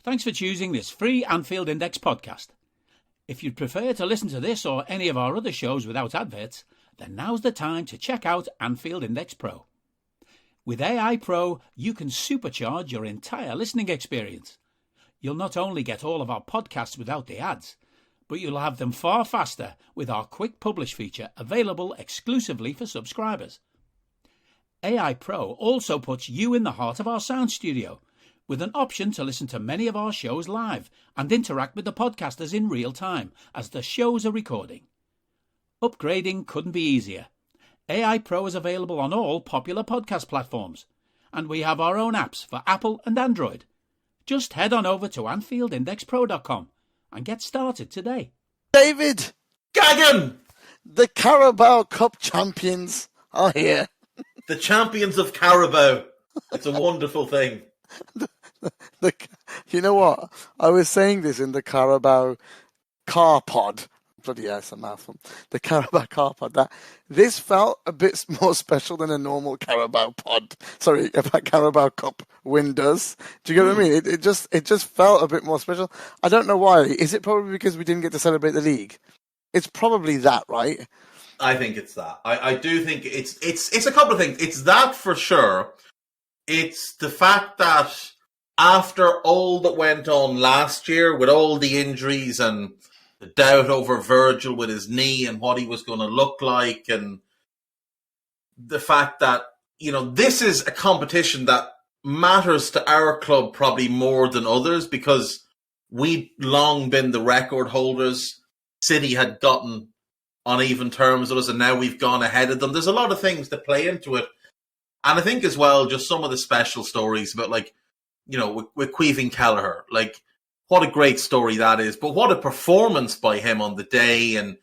Thanks for choosing this free Anfield Index podcast. If you'd prefer to listen to this or any of our other shows without adverts, then now's the time to check out Anfield Index Pro. With AI Pro, you can supercharge your entire listening experience. You'll not only get all of our podcasts without the ads, but you'll have them far faster with our Quick Publish feature available exclusively for subscribers. AI Pro also puts you in the heart of our sound studio, with an option to listen to many of our shows live and interact with the podcasters in real time as the shows are recording. Upgrading couldn't be easier. AI Pro is available on all popular podcast platforms, and we have our own apps for Apple and Android. Just head on over to AnfieldIndexPro.com and get started today. David! Gagan! The Carabao Cup champions are here. The champions of Carabao. It's a wonderful thing. You know what? I was saying this in the Carabao car pod. Bloody hell, it's a mouthful. The Carabao car pod. That this felt a bit more special than a normal Carabao pod. Sorry, about Carabao Cup win does. Do you get what I mean? It just felt a bit more special. I don't know why. Is it probably because we didn't get to celebrate the league? It's probably that, right? I think it's that. I do think it's a couple of things. It's that for sure. It's the fact that after all that went on last year with all the injuries and the doubt over Virgil with his knee and what he was going to look like, and the fact that, you know, this is a competition that matters to our club probably more than others because we'd long been the record holders. City had gotten on even terms with us, and now we've gone ahead of them. There's a lot of things that play into it. And I think as well, just some of the special stories about, like, you know, with Caoimhín Kelleher, like, what a great story that is. But what a performance by him on the day. And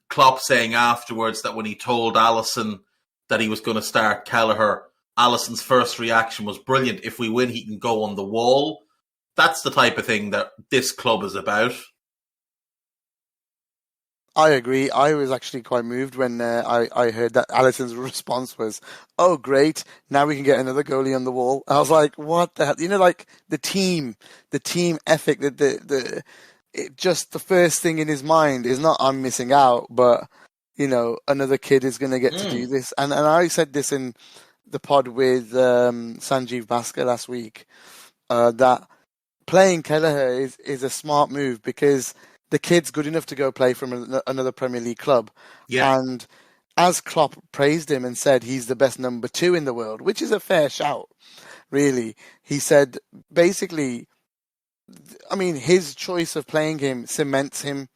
Klopp saying afterwards that when he told Alisson that he was going to start Kelleher, Alisson's first reaction was brilliant. If we win, he can go on the wall. That's the type of thing that this club is about. I agree. I was actually quite moved when I heard that Alisson's response was, "Oh, great! Now we can get another goalie on the wall." I was like, "What the hell?" You know, like the team ethic. Just the first thing in his mind is not "I'm missing out," but you know, another kid is going to get to do this. And I said this in the pod with Sanjeev Bhaskar last week that playing Kelleher is a smart move because the kid's good enough to go play from another Premier League club. Yeah. And as Klopp praised him and said he's the best number 2 in the world, which is a fair shout, really. He said, basically, I mean, his choice of playing him cements him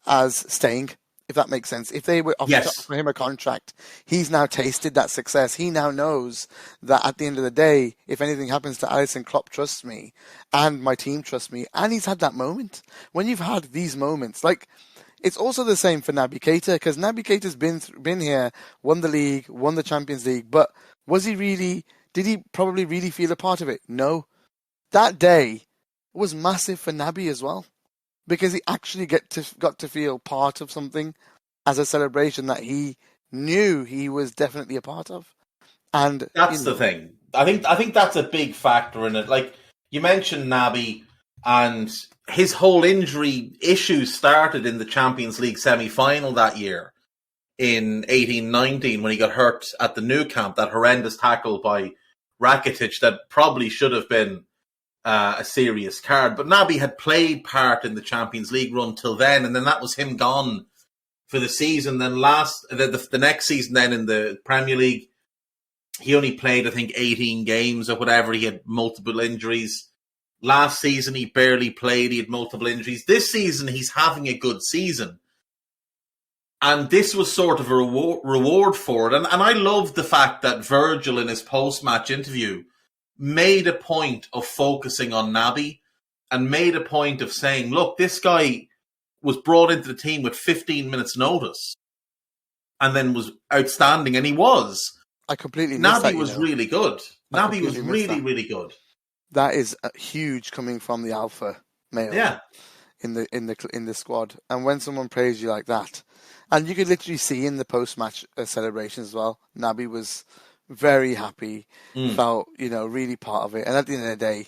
as staying, if that makes sense. If they were offered for him a contract, he's now tasted that success. He now knows that at the end of the day, if anything happens to Alisson, Klopp trusts me and my team trusts me. And he's had that moment. When you've had these moments, like, it's also the same for Naby Keita, because Naby Keita's been here, won the league, won the Champions League, but did he probably really feel a part of it? No. That day was massive for Naby as well, because he actually got to feel part of something as a celebration that he knew he was definitely a part of. And that's the thing. I think that's a big factor in it. Like, you mentioned Naby, and his whole injury issue started in the Champions League semi-final that year in 18-19 when he got hurt at the Nou Camp, that horrendous tackle by Rakitic that probably should have been a serious card. But Naby had played part in the Champions League run till then, and then that was him gone for the season. Then the next season then in the Premier League, he only played, I think, 18 games or whatever. He had multiple injuries. Last season, he barely played. He had multiple injuries. This season, he's having a good season. And this was sort of a reward for it. And I love the fact that Virgil, in his post-match interview, made a point of focusing on Naby and made a point of saying, look, this guy was brought into the team with 15 minutes notice and then was outstanding, and he was. I completely missed that. Naby was really good. Naby was really, really good. That is huge coming from the alpha male. Yeah. In the squad. And when someone praised you like that, and you could literally see in the post-match celebration as well, Naby was very happy, felt, really part of it. And at the end of the day,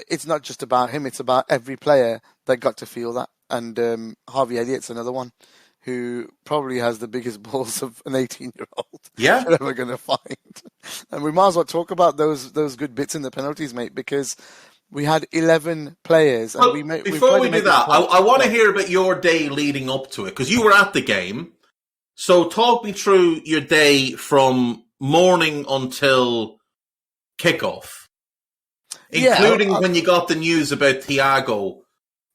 it's not just about him, it's about every player that got to feel that. And Harvey Elliott's another one who probably has the biggest balls of an 18-year-old Yeah. you're ever going to find. And we might as well talk about those good bits in the penalties, mate, because we had 11 players. And Well, before we do that, I want to hear about your day leading up to it, because you were at the game. So talk me through your day from morning until kickoff, including when you got the news about Thiago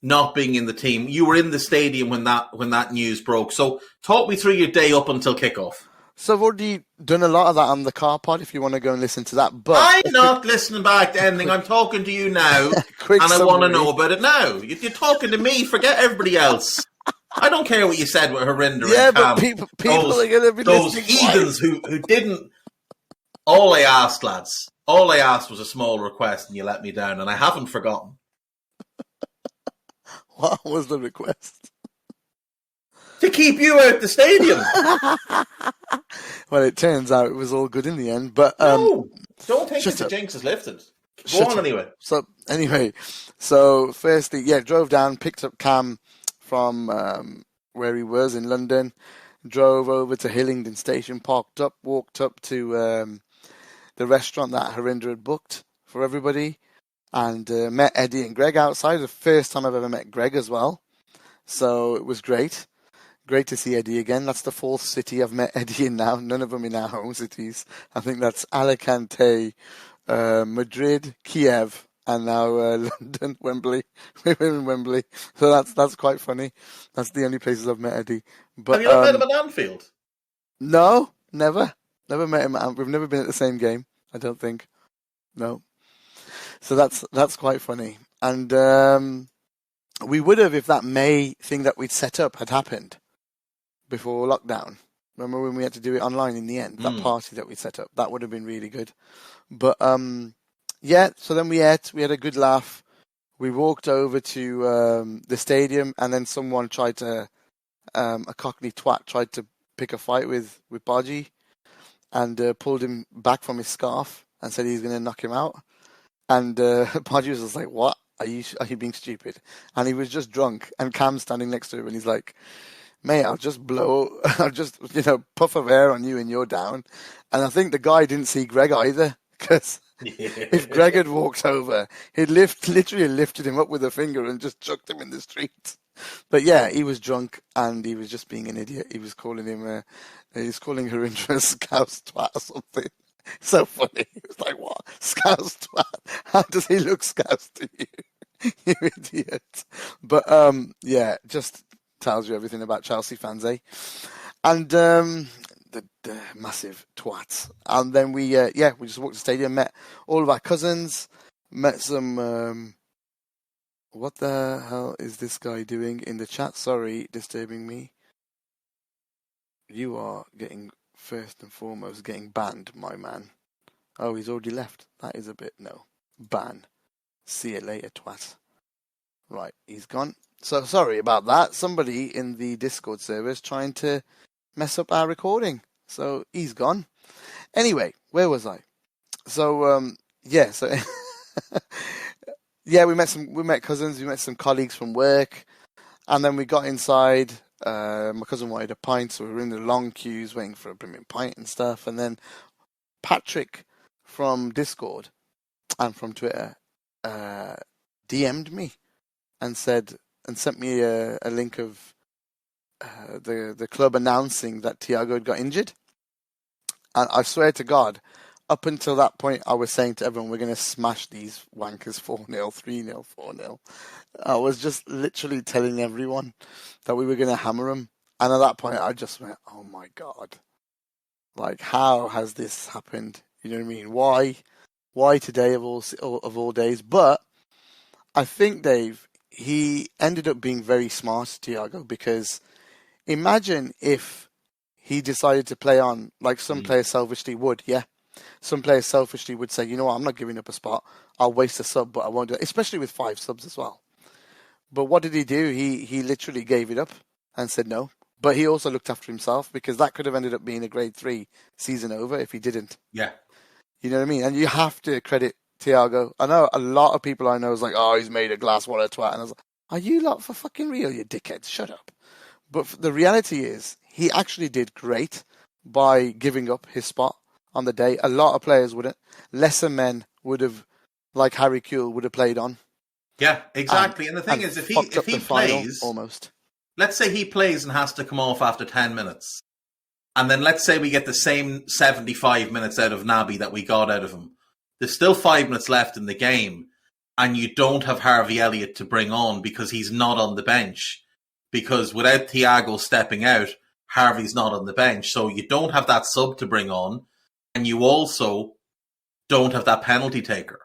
not being in the team. You were in the stadium when that news broke. So talk me through your day up until kickoff. So I've already done a lot of that on the car pod if you want to go and listen to that. But I'm not listening back to anything. I'm talking to you now, and I want to know about it now. You're talking to me. Forget everybody else. I don't care what you said with Harinder. Yeah, but people are going to be those listening. Heathens who didn't. All I asked, lads, was a small request, and you let me down, and I haven't forgotten. What was the request? To keep you out the stadium. Well, it turns out it was all good in the end. But no, don't think the jinx is lifted. Go on anyway. So firstly, drove down, picked up Cam from where he was in London, drove over to Hillingdon Station, parked up, walked up to the restaurant that Harinder had booked for everybody, and met Eddie and Greg outside. The first time I've ever met Greg as well. So it was great. Great to see Eddie again. That's the fourth city I've met Eddie in now. None of them in our home cities. I think that's Alicante, Madrid, Kiev, and now London, Wembley. We're in Wembley. So that's quite funny. That's the only places I've met Eddie. But, have you not met him at Anfield? No, never. Never met him at Anfield. We've never been at the same game, I don't think. No. So that's quite funny. And we would have if that May thing that we'd set up had happened before lockdown. Remember when we had to do it online in the end? That party that we set up. That would have been really good. But so then we ate. We had a good laugh. We walked over to the stadium, and then someone tried to, a Cockney twat tried to pick a fight with Baji, and pulled him back from his scarf and said he's going to knock him out. And Baji was just like, "What? Are you being stupid?" And he was just drunk. And Cam's standing next to him, and he's like, "Mate, I'll just puff of air on you and you're down." And I think the guy didn't see Greg either, because if Greg had walked over, he'd literally lifted him up with a finger and just chucked him in the street. But yeah, he was drunk and he was just being an idiot. He was calling him, Harinder a scouse twat or something. So funny. He was like, "What? Scouse twat? How does he look scouse to you? You idiot." But just tells you everything about Chelsea fans, eh? And the massive twats. And then we just walked to the stadium, met all of our cousins, met some. What the hell is this guy doing in the chat? Sorry, disturbing me. You are first and foremost getting banned, my man. Oh, he's already left. That is a bit ban. See you later, twat. Right, he's gone. So sorry about that. Somebody in the Discord server is trying to mess up our recording. So he's gone. Anyway, where was I? So we met cousins, we met some colleagues from work, and then we got inside. My cousin wanted a pint, so we were in the long queues waiting for a brimming pint and stuff. And then Patrick from Discord and from Twitter DM'd me and sent me a link of the club announcing that Thiago had got injured. And I swear to God, up until that point, I was saying to everyone, we're going to smash these wankers 4-0, 3-0, 4-0. I was just literally telling everyone that we were going to hammer them. And at that point, I just went, oh my God. Like, how has this happened? You know what I mean? Why today of all days? But I think, Dave, he ended up being very smart, Thiago, because imagine if he decided to play on like some players selfishly would, yeah? Some players selfishly would say, you know what, I'm not giving up a spot. I'll waste a sub, but I won't do it, especially with 5 subs as well. But what did he do? He literally gave it up and said no. But he also looked after himself, because that could have ended up being a grade 3 season over if he didn't. Yeah. You know what I mean? And you have to credit Thiago. I know a lot of people I know is like, oh, he's made a glass, what a twat. And I was like, are you lot for fucking real, you dickheads? Shut up. But the reality is, he actually did great by giving up his spot on the day. A lot of players wouldn't. Lesser men would have, like Harry Kewell, would have played on. Yeah, exactly. And the thing is, if he plays, almost. Let's say he plays and has to come off after 10 minutes. And then let's say we get the same 75 minutes out of Naby that we got out of him. There's still 5 minutes left in the game, and you don't have Harvey Elliott to bring on because he's not on the bench. Because without Thiago stepping out, Harvey's not on the bench. So you don't have that sub to bring on, and you also don't have that penalty taker.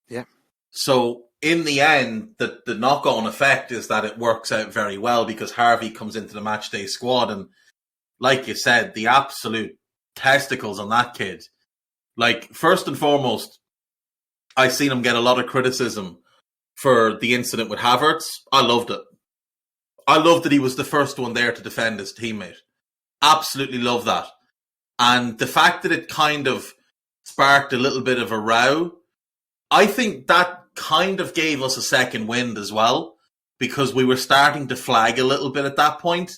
Yeah. So in the end, the knock-on effect is that it works out very well because Harvey comes into the matchday squad, and like you said, the absolute testicles on that kid. Like, first and foremost, I seen him get a lot of criticism for the incident with Havertz. I loved it. I loved that he was the first one there to defend his teammate. Absolutely love that. And the fact that it kind of sparked a little bit of a row, I think that kind of gave us a second wind as well, because we were starting to flag a little bit at that point,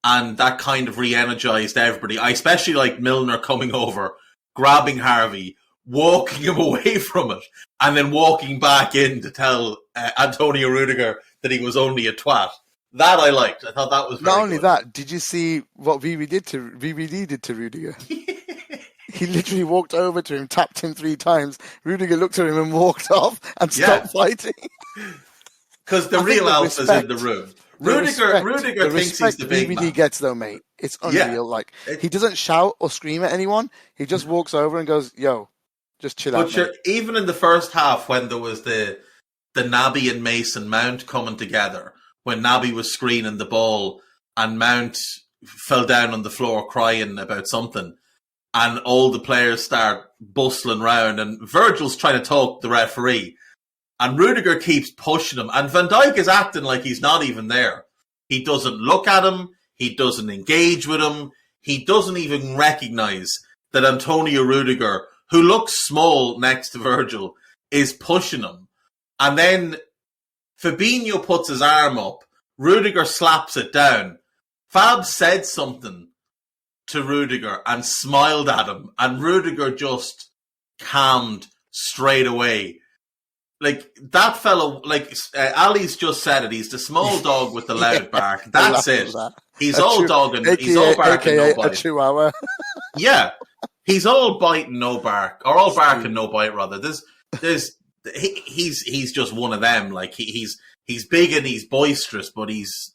and that kind of re-energized everybody. I especially like Milner coming over, grabbing Harvey, walking him away from it, and then walking back in to tell Antonio Rudiger that he was only a twat. That I liked. I thought that was very Not only good. that, did you see what VVD did to Rudiger? He literally walked over to him, tapped him 3 times. Rudiger looked at him and walked off and stopped fighting. Because the real alpha's in the room. Rudiger thinks he's the big VVD man. gets though, mate. It's unreal. Yeah. Like, he doesn't shout or scream at anyone. He just walks over and goes, "Yo, just chill out." But even in the first half, when there was the Naby and Mason Mount coming together, when Naby was screening the ball and Mount fell down on the floor crying about something, and all the players start bustling round, and Virgil's trying to talk the referee, and Rudiger keeps pushing him, and Van Dijk is acting like he's not even there. He doesn't look at him. He doesn't engage with him. He doesn't even recognise that Antonio Rudiger, who looks small next to Virgil, is pushing him. And then Fabinho puts his arm up. Rudiger slaps it down. Fab said something to Rudiger and smiled at him, and Rudiger just calmed straight away. Like, that fellow, like Ali's just said it, he's the small dog with the loud bark. That's it. He's all dog and he's all bark and no bite. A chihuahua. Yeah. He's all bite and no bark, or all bark and no bite rather. He's just one of them. Like, he's big and he's boisterous, but he's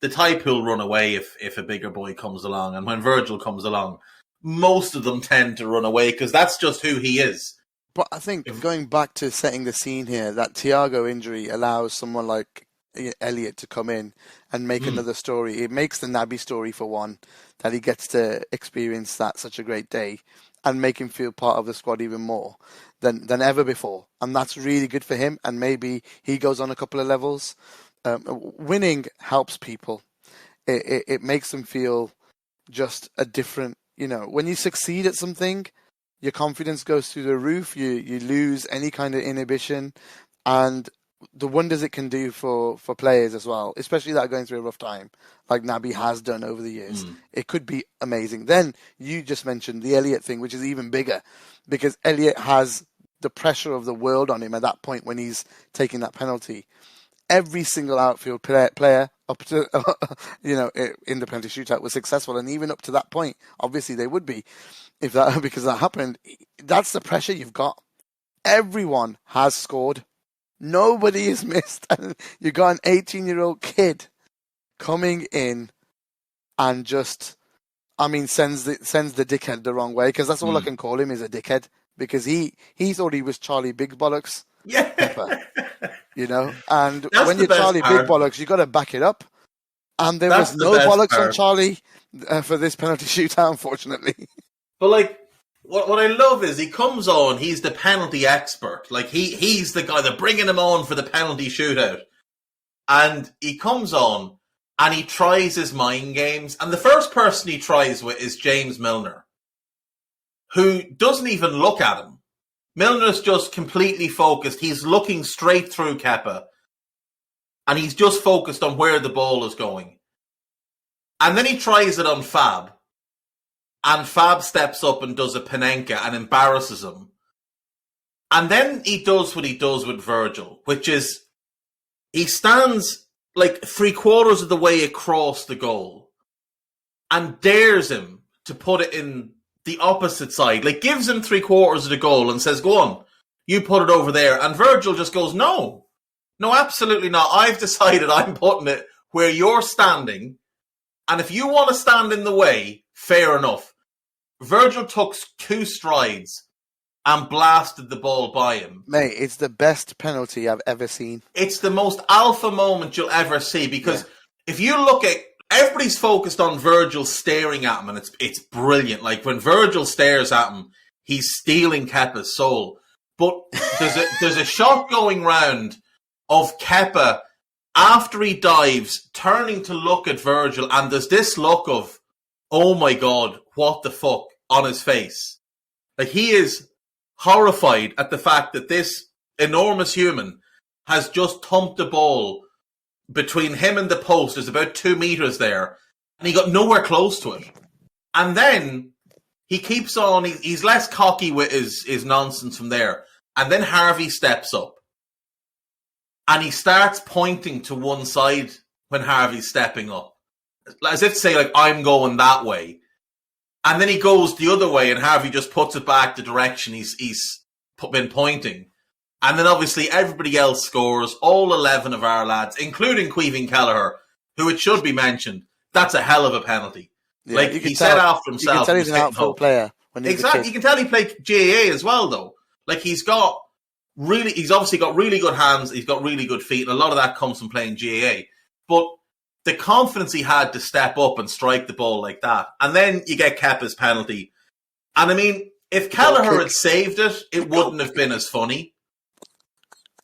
the type who'll run away if a bigger boy comes along. And when Virgil comes along, most of them tend to run away because that's just who he is. But I think, going back to setting the scene here, that Thiago injury allows someone like Elliott to come in and make another story. It makes the Naby story, for one, that he gets to experience that such a great day and make him feel part of the squad even more than ever before. And that's really good for him. And maybe he goes on a couple of levels. Winning helps people. It makes them feel just a different, when you succeed at something, your confidence goes through the roof. You lose any kind of inhibition, and the wonders it can do for players as well, especially that are going through a rough time, like Naby has done over the years. It could be amazing. Then you just mentioned the Elliott thing, which is even bigger, because Elliott has the pressure of the world on him at that point when he's taking that penalty. Every single outfield player up to in the penalty shootout was successful, and even up to that point, obviously they would be, because that happened. That's the pressure you've got. Everyone has scored. Nobody is missed. And you got an 18-year-old kid coming in and just, sends the dickhead the wrong way, because that's all I can call him, is a dickhead, because he thought he was Charlie Big Bollocks. Yeah. Pepper, and That's when you're Charlie part. Big Bollocks, you got to back it up. And there That's was the no best bollocks part. on Charlie for this penalty shootout, unfortunately. But like, what I love is he comes on, he's the penalty expert. Like, he's the guy, they're bringing him on for the penalty shootout. And he comes on and he tries his mind games. And the first person he tries with is James Milner, who doesn't even look at him. Milner's just completely focused. He's looking straight through Kepa. And he's just focused on where the ball is going. And then he tries it on Fab. And Fab steps up and does a Panenka and embarrasses him. And then he does what he does with Virgil, which is he stands like 3/4 of the way across the goal and dares him to put it in the opposite side. Like gives him 3/4 of the goal and says, go on, you put it over there. And Virgil just goes, no, absolutely not. I've decided I'm putting it where you're standing. And if you want to stand in the way, fair enough. Virgil took 2 strides and blasted the ball by him. Mate, it's the best penalty I've ever seen. It's the most alpha moment you'll ever see because if you look at everybody's focused on Virgil staring at him, and it's brilliant. Like when Virgil stares at him, he's stealing Kepa's soul. But there's a shot going round of Kepa after he dives, turning to look at Virgil, and there's this look of, oh my God, what the fuck, on his face. Like he is horrified at the fact that this enormous human has just thumped the ball between him and the post. There's about 2 meters there, and he got nowhere close to it. And then he keeps on, he's less cocky with his nonsense from there. And then Harvey steps up, and he starts pointing to one side when Harvey's stepping up, as if to say, like, I'm going that way. And then he goes the other way, and Harvey just puts it back the direction he's been pointing. And then obviously everybody else scores, all 11 of our lads, including Queeving Kelleher, who it should be mentioned, that's a hell of a penalty. Yeah, like he said after himself. You can tell he's an outfield player. Exactly. You can tell he played GAA as well, though. Like he's obviously got really good hands, he's got really good feet, and a lot of that comes from playing GAA. But the confidence he had to step up and strike the ball like that. And then you get Kepa's penalty. And I mean, if Kelleher had saved it, it wouldn't have been as funny.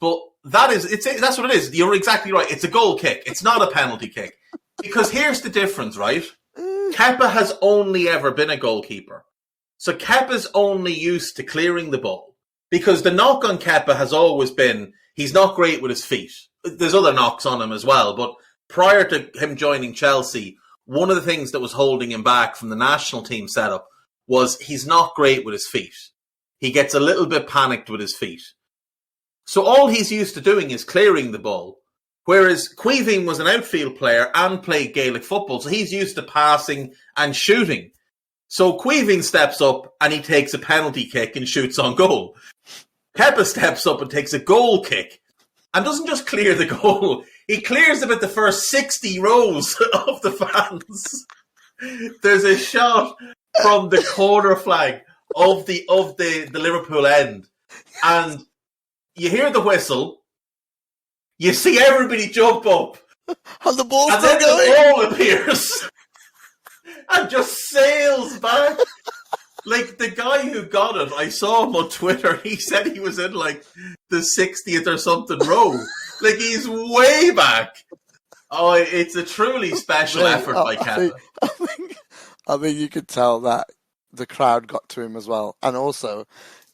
But that's what it is. You're exactly right. It's a goal kick. It's not a penalty kick. Because here's the difference, right? Kepa has only ever been a goalkeeper. So Kepa's only used to clearing the ball. Because the knock on Kepa has always been, he's not great with his feet. There's other knocks on him as well, but prior to him joining Chelsea, one of the things that was holding him back from the national team setup was he's not great with his feet. He gets a little bit panicked with his feet. So all he's used to doing is clearing the ball. Whereas Queeving was an outfield player and played Gaelic football, so he's used to passing and shooting. So Queeving steps up and he takes a penalty kick and shoots on goal. Kepa steps up and takes a goal kick and doesn't just clear the goal. He clears about the first 60 rows of the fans. There's a shot from the corner flag of the Liverpool end. And you hear the whistle. You see everybody jump up. And the ball's and still then going. The ball appears. And just sails back. Like, the guy who got it, I saw him on Twitter, he said he was in, like, the 60th or something row. Like, he's way back. Oh, it's a truly special effort by Kepa. I think you could tell that the crowd got to him as well. And also,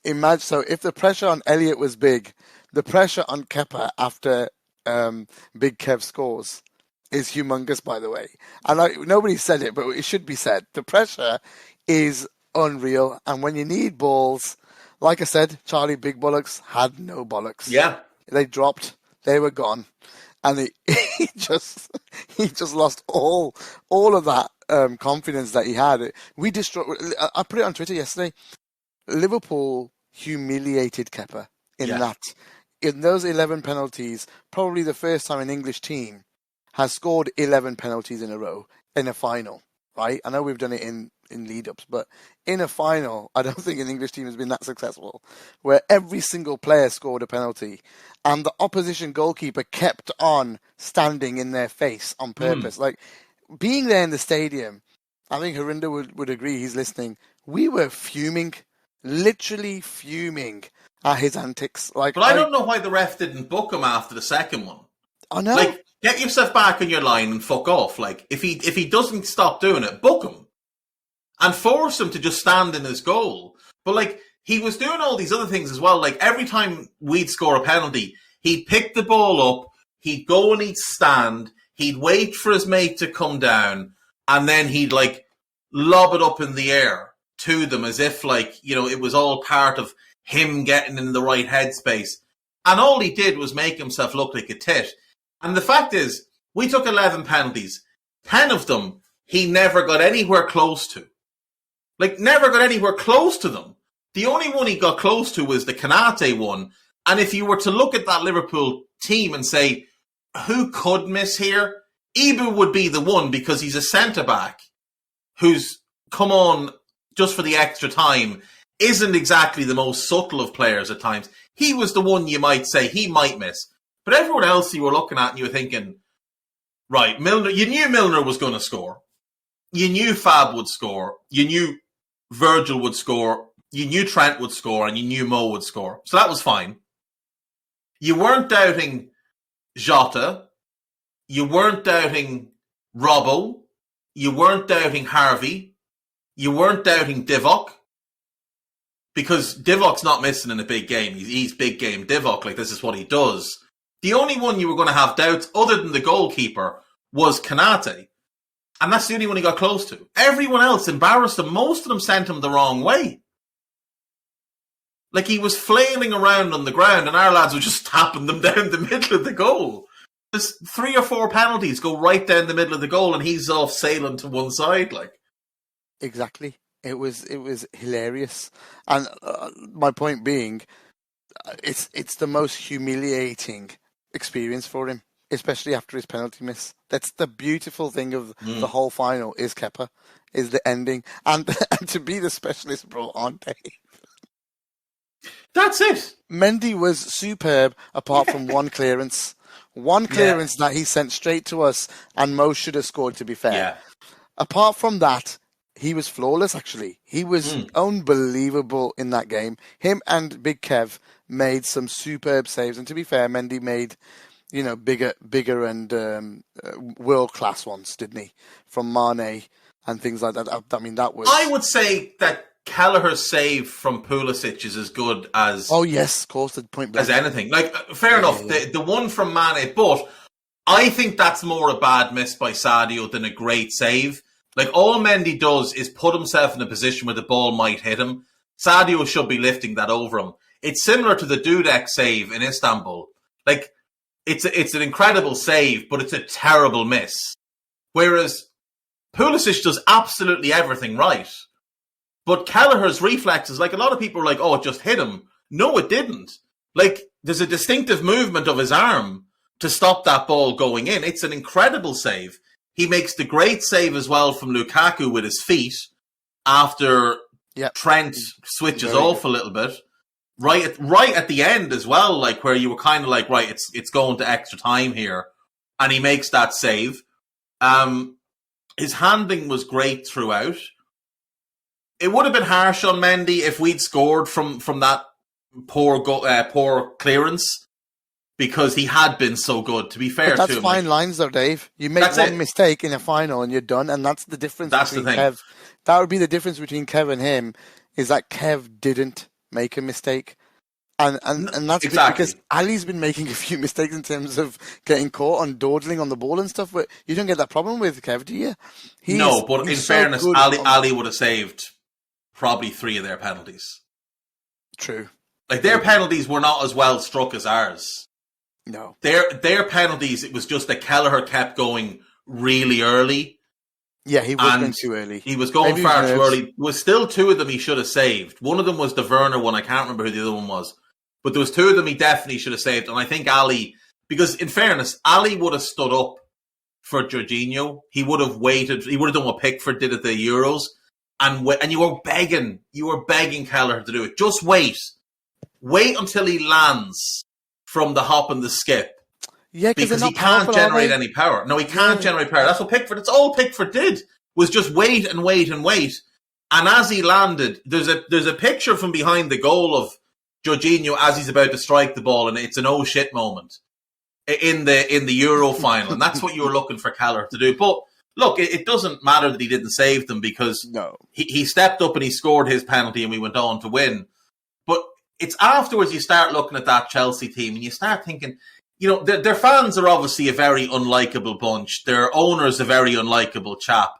imagine, so if the pressure on Elliott was big, the pressure on Kepa after Big Kev scores is humongous, by the way. And nobody said it, but it should be said. The pressure is unreal. And when you need balls, like I said, Charlie Big Bollocks had no bollocks. Yeah. They dropped. They were gone. And he just lost all of that confidence that he had. I put it on Twitter yesterday. Liverpool humiliated Kepa in those 11 penalties. Probably the first time an English team has scored 11 penalties in a row in a final, right? I know we've done it in lead-ups, but in a final, I don't think an English team has been that successful, where every single player scored a penalty, and the opposition goalkeeper kept on standing in their face on purpose. Like, being there in the stadium, I think Harinder would agree, he's listening, we were fuming, literally fuming at his antics. Like, but I don't know why the ref didn't book him after the second one. I know. Like, get yourself back on your line and fuck off. Like, if he doesn't stop doing it, book him. And force him to just stand in his goal. But, like, he was doing all these other things as well. Like every time we'd score a penalty, he'd pick the ball up, he'd go and he'd stand, he'd wait for his mate to come down, and then he'd like lob it up in the air to them as if like, you know, it was all part of him getting in the right headspace. And all he did was make himself look like a tit. And the fact is, we took 11 penalties. 10 of them, he never got anywhere close to. Like, never got anywhere close to them. The only one he got close to was the Konate one. And if you were to look at that Liverpool team and say, who could miss here? Ibu would be the one because he's a centre-back who's come on just for the extra time, isn't exactly the most subtle of players at times. He was the one you might say he might miss. But everyone else you were looking at and you were thinking, right, Milner, you knew Milner was going to score. You knew Fab would score. You knew Virgil would score. You knew Trent would score and you knew Mo would score. So that was fine. You weren't doubting Jota. You weren't doubting Robbo. You weren't doubting Harvey. You weren't doubting Divock. Because Divok's not missing in a big game. He's big game Divock. Like, this is what he does. The only one you were going to have doubts, other than the goalkeeper, was Konate. And that's the only one he got close to. Everyone else embarrassed him. Most of them sent him the wrong way. Like, he was flailing around on the ground and our lads were just tapping them down the middle of the goal. There's 3 or 4 penalties go right down the middle of the goal and he's off sailing to one side. Like, exactly. It was hilarious. And my point being, it's the most humiliating experience for him, especially after his penalty miss. That's the beautiful thing of the whole final is Kepa, is the ending. And to be the specialist, bro, aren't they? That's it. Mendy was superb apart from one clearance. One clearance that he sent straight to us and Mo should have scored, to be fair. Yeah. Apart from that, he was flawless, actually. He was unbelievable in that game. Him and Big Kev made some superb saves. And to be fair, Mendy made, you know, bigger and world-class ones, didn't he? From Mane and things like that. I mean, that was... I would say that Kelleher's save from Pulisic is as good as... Oh, yes, of course, the point blank. As anything. Like, fair enough, the one from Mane, but I think that's more a bad miss by Sadio than a great save. Like, all Mendy does is put himself in a position where the ball might hit him. Sadio should be lifting that over him. It's similar to the Dudek save in Istanbul. Like, it's an incredible save, but it's a terrible miss. Whereas Pulisic does absolutely everything right. But Kelleher's reflexes, like, a lot of people are like, oh, it just hit him. No, it didn't. Like, there's a distinctive movement of his arm to stop that ball going in. It's an incredible save. He makes the great save as well from Lukaku with his feet after Trent switches off a little bit. Right at the end as well, like where you were kind of like, right, it's going to extra time here. And he makes that save. His handling was great throughout. It would have been harsh on Mendy if we'd scored from that poor clearance. Because he had been so good, to be fair to him. That's fine lines though, Dave. You make one mistake in a final and you're done, and that's the difference between Kev. That would be the difference between Kev and him, is that Kev didn't make a mistake. And that's because Ali's been making a few mistakes in terms of getting caught on dawdling on the ball and stuff, but you don't get that problem with Kev, do you? No, but in fairness, Ali would have saved probably 3 of their penalties. True. Like, their penalties were not as well struck as ours. No. Their penalties, it was just that Kelleher kept going really early. Yeah, he was going too early. He was going far too early. There was still 2 of them he should have saved. One of them was the Werner one. I can't remember who the other one was. But there was 2 of them he definitely should have saved. And I think Ali, because in fairness, Ali would have stood up for Jorginho. He would have waited. He would have done what Pickford did at the Euros. And you were begging Kelleher to do it. Just wait. Wait until he lands from the hop and the skip. Yeah, because he can't generate any power. No, he can't generate power. That's what Pickford... It's all Pickford did, was just wait and wait and wait. And as he landed, there's a picture from behind the goal of Jorginho as he's about to strike the ball, and it's an oh shit moment in the Euro final. And that's what you were looking for Kelleher to do. But look, it doesn't matter that he didn't save them, because he stepped up and he scored his penalty and we went on to win. it's afterwards you start looking at that Chelsea team and you start thinking, their fans are obviously a very unlikable bunch. Their owner's a very unlikable chap.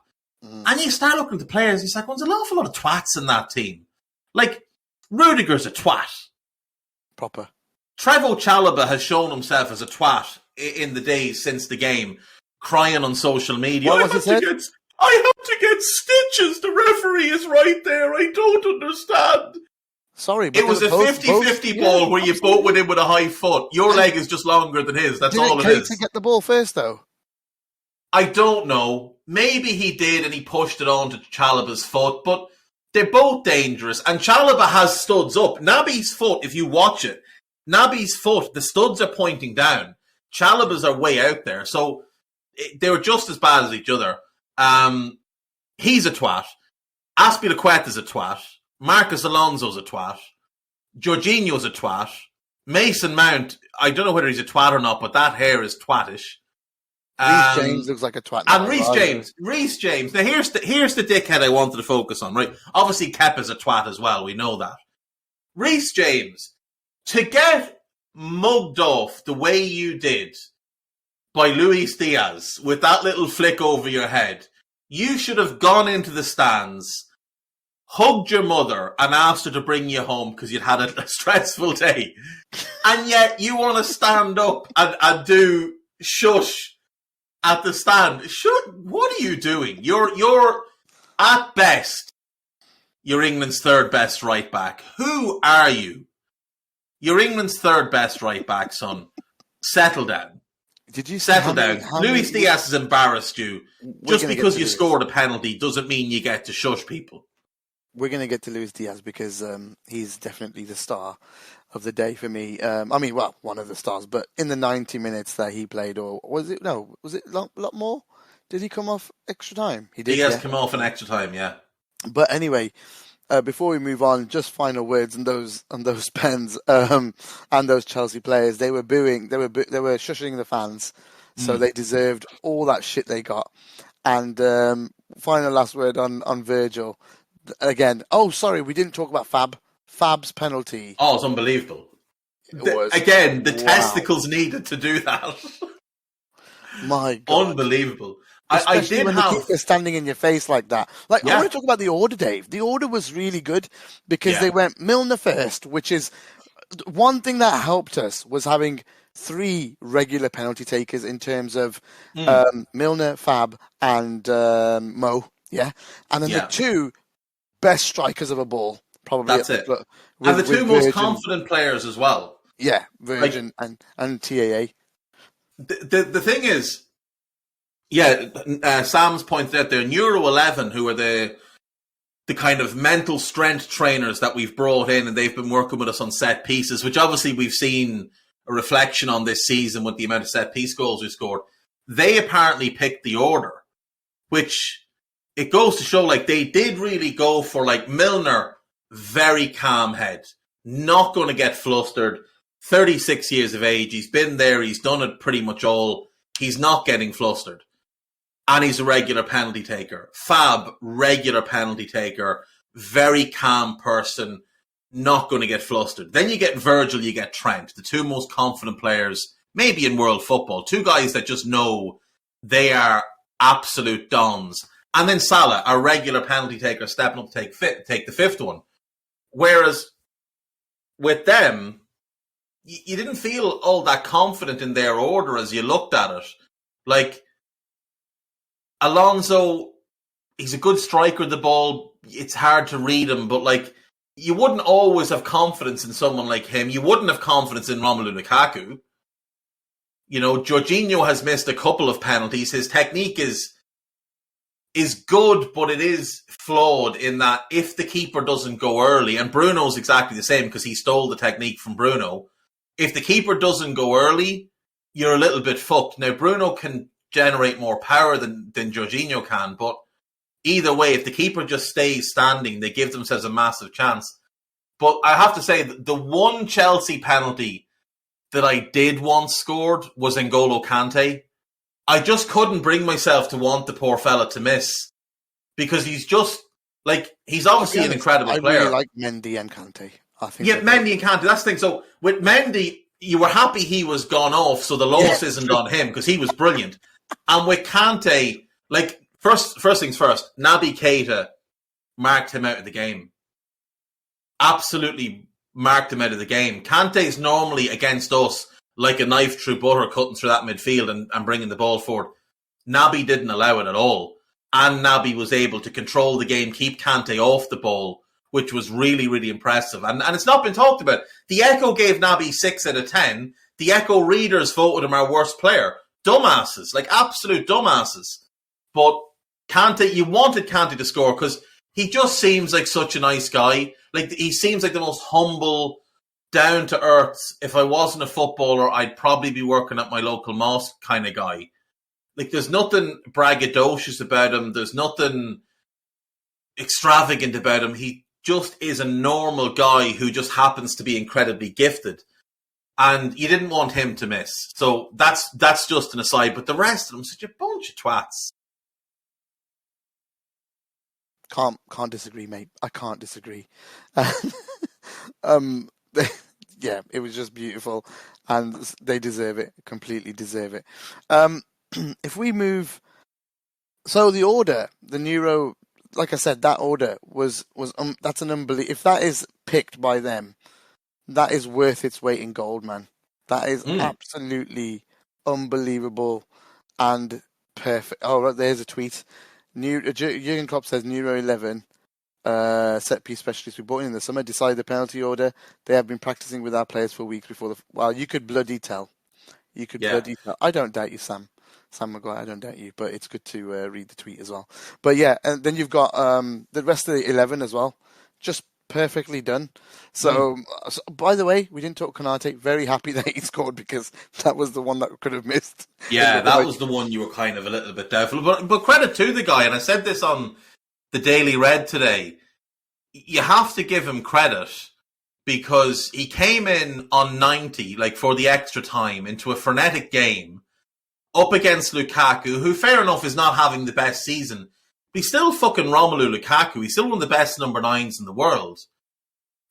And you start looking at the players, it's like, there's an awful lot of twats in that team. Like, Rudiger's a twat. Proper. Trevoh Chalobah has shown himself as a twat in the days since the game, crying on social media. I have to get stitches. The referee is right there. I don't understand. Sorry, but it was a 50-50 ball where you both went in with a high foot. Your leg is just longer than his. That's all it is. Did to get the ball first, though? I don't know. Maybe he did and he pushed it onto Chalobah's foot, but they're both dangerous. And Chalobah has studs up. Naby's foot, if you watch it, Naby's foot, the studs are pointing down. Chalobah's are way out there. So they were just as bad as each other. He's a twat. Azpilicueta's a twat. Marcus Alonso's a twat. Jorginho's a twat. Mason Mount, I don't know whether he's a twat or not, but that hair is twattish. Reece James looks like a twat. And Reece James. Now here's the dickhead I wanted to focus on, right? Obviously Kepa's a twat as well, we know that. Reece James, to get mugged off the way you did by Luis Diaz with that little flick over your head, you should have gone into the stands, hugged your mother and asked her to bring you home because you'd had a stressful day. And yet you want to stand up and do shush at the stand. What are you doing? You're at best, you're England's third best right back. Who are you? You're England's third best right back, son. Settle down. Did you settle down? Luis Diaz has embarrassed you. Just because you scored a penalty doesn't mean you get to shush people. We're going to get to Luis Diaz because he's definitely the star of the day for me. One of the stars. But in the 90 minutes that he played, or was it a lot more? Did he come off extra time? He did. He has come off in extra time, yeah. But anyway, before we move on, just final words on those pens and those Chelsea players. They were booing. They were shushing the fans, so they deserved all that shit they got. And final last word on Virgil. Again, we didn't talk about Fab's penalty. Oh, it's unbelievable. The testicles needed to do that. My God. Unbelievable. Especially when the keeper standing in your face like that. I want to talk about the order, Dave. The order was really good because they went Milner first, which is one thing that helped us was having 3 regular penalty takers in terms of Milner, Fab, and Mo. Yeah. And then the 2 best strikers of a ball, probably. That's it. And the 2 most confident players as well. Yeah, Virgin and TAA. The thing is, Sam's pointed out there, Neuro 11, who are the kind of mental strength trainers that we've brought in, and they've been working with us on set pieces, which obviously we've seen a reflection on this season with the amount of set piece goals we scored. They apparently picked the order, which it goes to show they did really go for Milner, very calm head, not going to get flustered. 36 years of age, he's been there, he's done it pretty much all. He's not getting flustered. And he's a regular penalty taker. Fab, regular penalty taker, very calm person, not going to get flustered. Then you get Virgil, you get Trent, the 2 most confident players, maybe in world football. 2 guys that just know they are absolute dons. And then Salah, a regular penalty taker, stepping up to take the 5th one. Whereas with them, you didn't feel all that confident in their order as you looked at it. Alonso, he's a good striker of the ball. It's hard to read him, but you wouldn't always have confidence in someone like him. You wouldn't have confidence in Romelu Lukaku. Jorginho has missed a couple of penalties. His technique is good, but it is flawed in that if the keeper doesn't go early, and Bruno's exactly the same because he stole the technique from Bruno. If the keeper doesn't go early, you're a little bit fucked. Now, Bruno can generate more power than Jorginho can, but either way, if the keeper just stays standing, they give themselves a massive chance. But I have to say, the one Chelsea penalty that I did want scored was N'Golo Kante. I just couldn't bring myself to want the poor fella to miss because he's just, he's obviously an incredible player. I really like Mendy and Kante. I think. Yeah, Mendy and Kante, that's the thing. So with Mendy, you were happy he was gone off, so the loss isn't on him because he was brilliant. And with Kante, like, first things first, Naby Keita marked him out of the game. Absolutely marked him out of the game. Kante's normally against us like a knife through butter, cutting through that midfield and bringing the ball forward. Naby didn't allow it at all. And Naby was able to control the game, keep Kante off the ball, which was really, really impressive. And it's not been talked about. The Echo gave Naby 6 out of 10. The Echo readers voted him our worst player. Dumbasses, like absolute dumbasses. But Kante, you wanted Kante to score because he just seems like such a nice guy. Like, he seems like the most humble, down to earth. If I wasn't a footballer, I'd probably be working at my local mosque kind of guy. Like, there's nothing braggadocious about him. There's nothing extravagant about him. He just is a normal guy who just happens to be incredibly gifted. And you didn't want him to miss. So that's just an aside. But the rest of them, such a bunch of twats. Can't disagree, mate. I can't disagree. Yeah, it was just beautiful, and they deserve it. Completely deserve it. If we move, so the order, the Neuro, like I said, that order was that's an unbelievable. If that is picked by them, that is worth its weight in gold, man. That is absolutely unbelievable and perfect. Oh, right, there's a tweet. Jurgen Klopp says Neuro 11 set piece specialists we brought in the summer decide the penalty order. They have been practicing with our players for weeks before the. Well, you could bloody tell. Bloody tell. I don't doubt you, Sam Maguire. I don't doubt you, but it's good to read the tweet as well. But yeah, and then you've got the rest of the 11 as well, just perfectly done. So, by the way, we didn't talk Konate. Very happy that he scored because that was the one that could have missed. Yeah, that was the one you were kind of a little bit doubtful. But credit to the guy, and I said this on the Daily Red today. You have to give him credit because he came in on 90, like for the extra time, into a frenetic game up against Lukaku, who, fair enough, is not having the best season. But he's still fucking Romelu Lukaku. He's still one of the best number 9s in the world.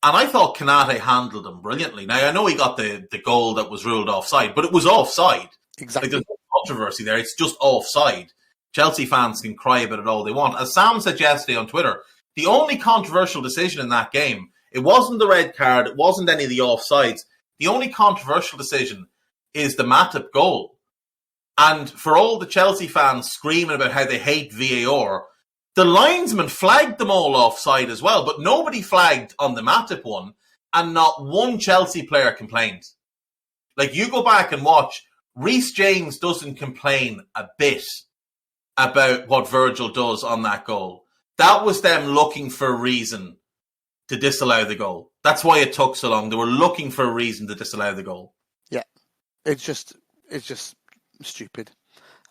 And I thought Konate handled him brilliantly. Now, I know he got the goal that was ruled offside, but it was offside. Exactly. Like, there's no controversy there. It's just offside. Chelsea fans can cry about it all they want. As Sam said yesterday on Twitter, the only controversial decision in that game, it wasn't the red card, it wasn't any of the offsides. The only controversial decision is the Matip goal. And for all the Chelsea fans screaming about how they hate VAR, the linesman flagged them all offside as well, but nobody flagged on the Matip one, and not one Chelsea player complained. Like, you go back and watch, Reece James doesn't complain a bit about what Virgil does on that goal. That was them looking for a reason to disallow the goal. That's why it took so long. They were looking for a reason to disallow the goal. Yeah. It's just stupid.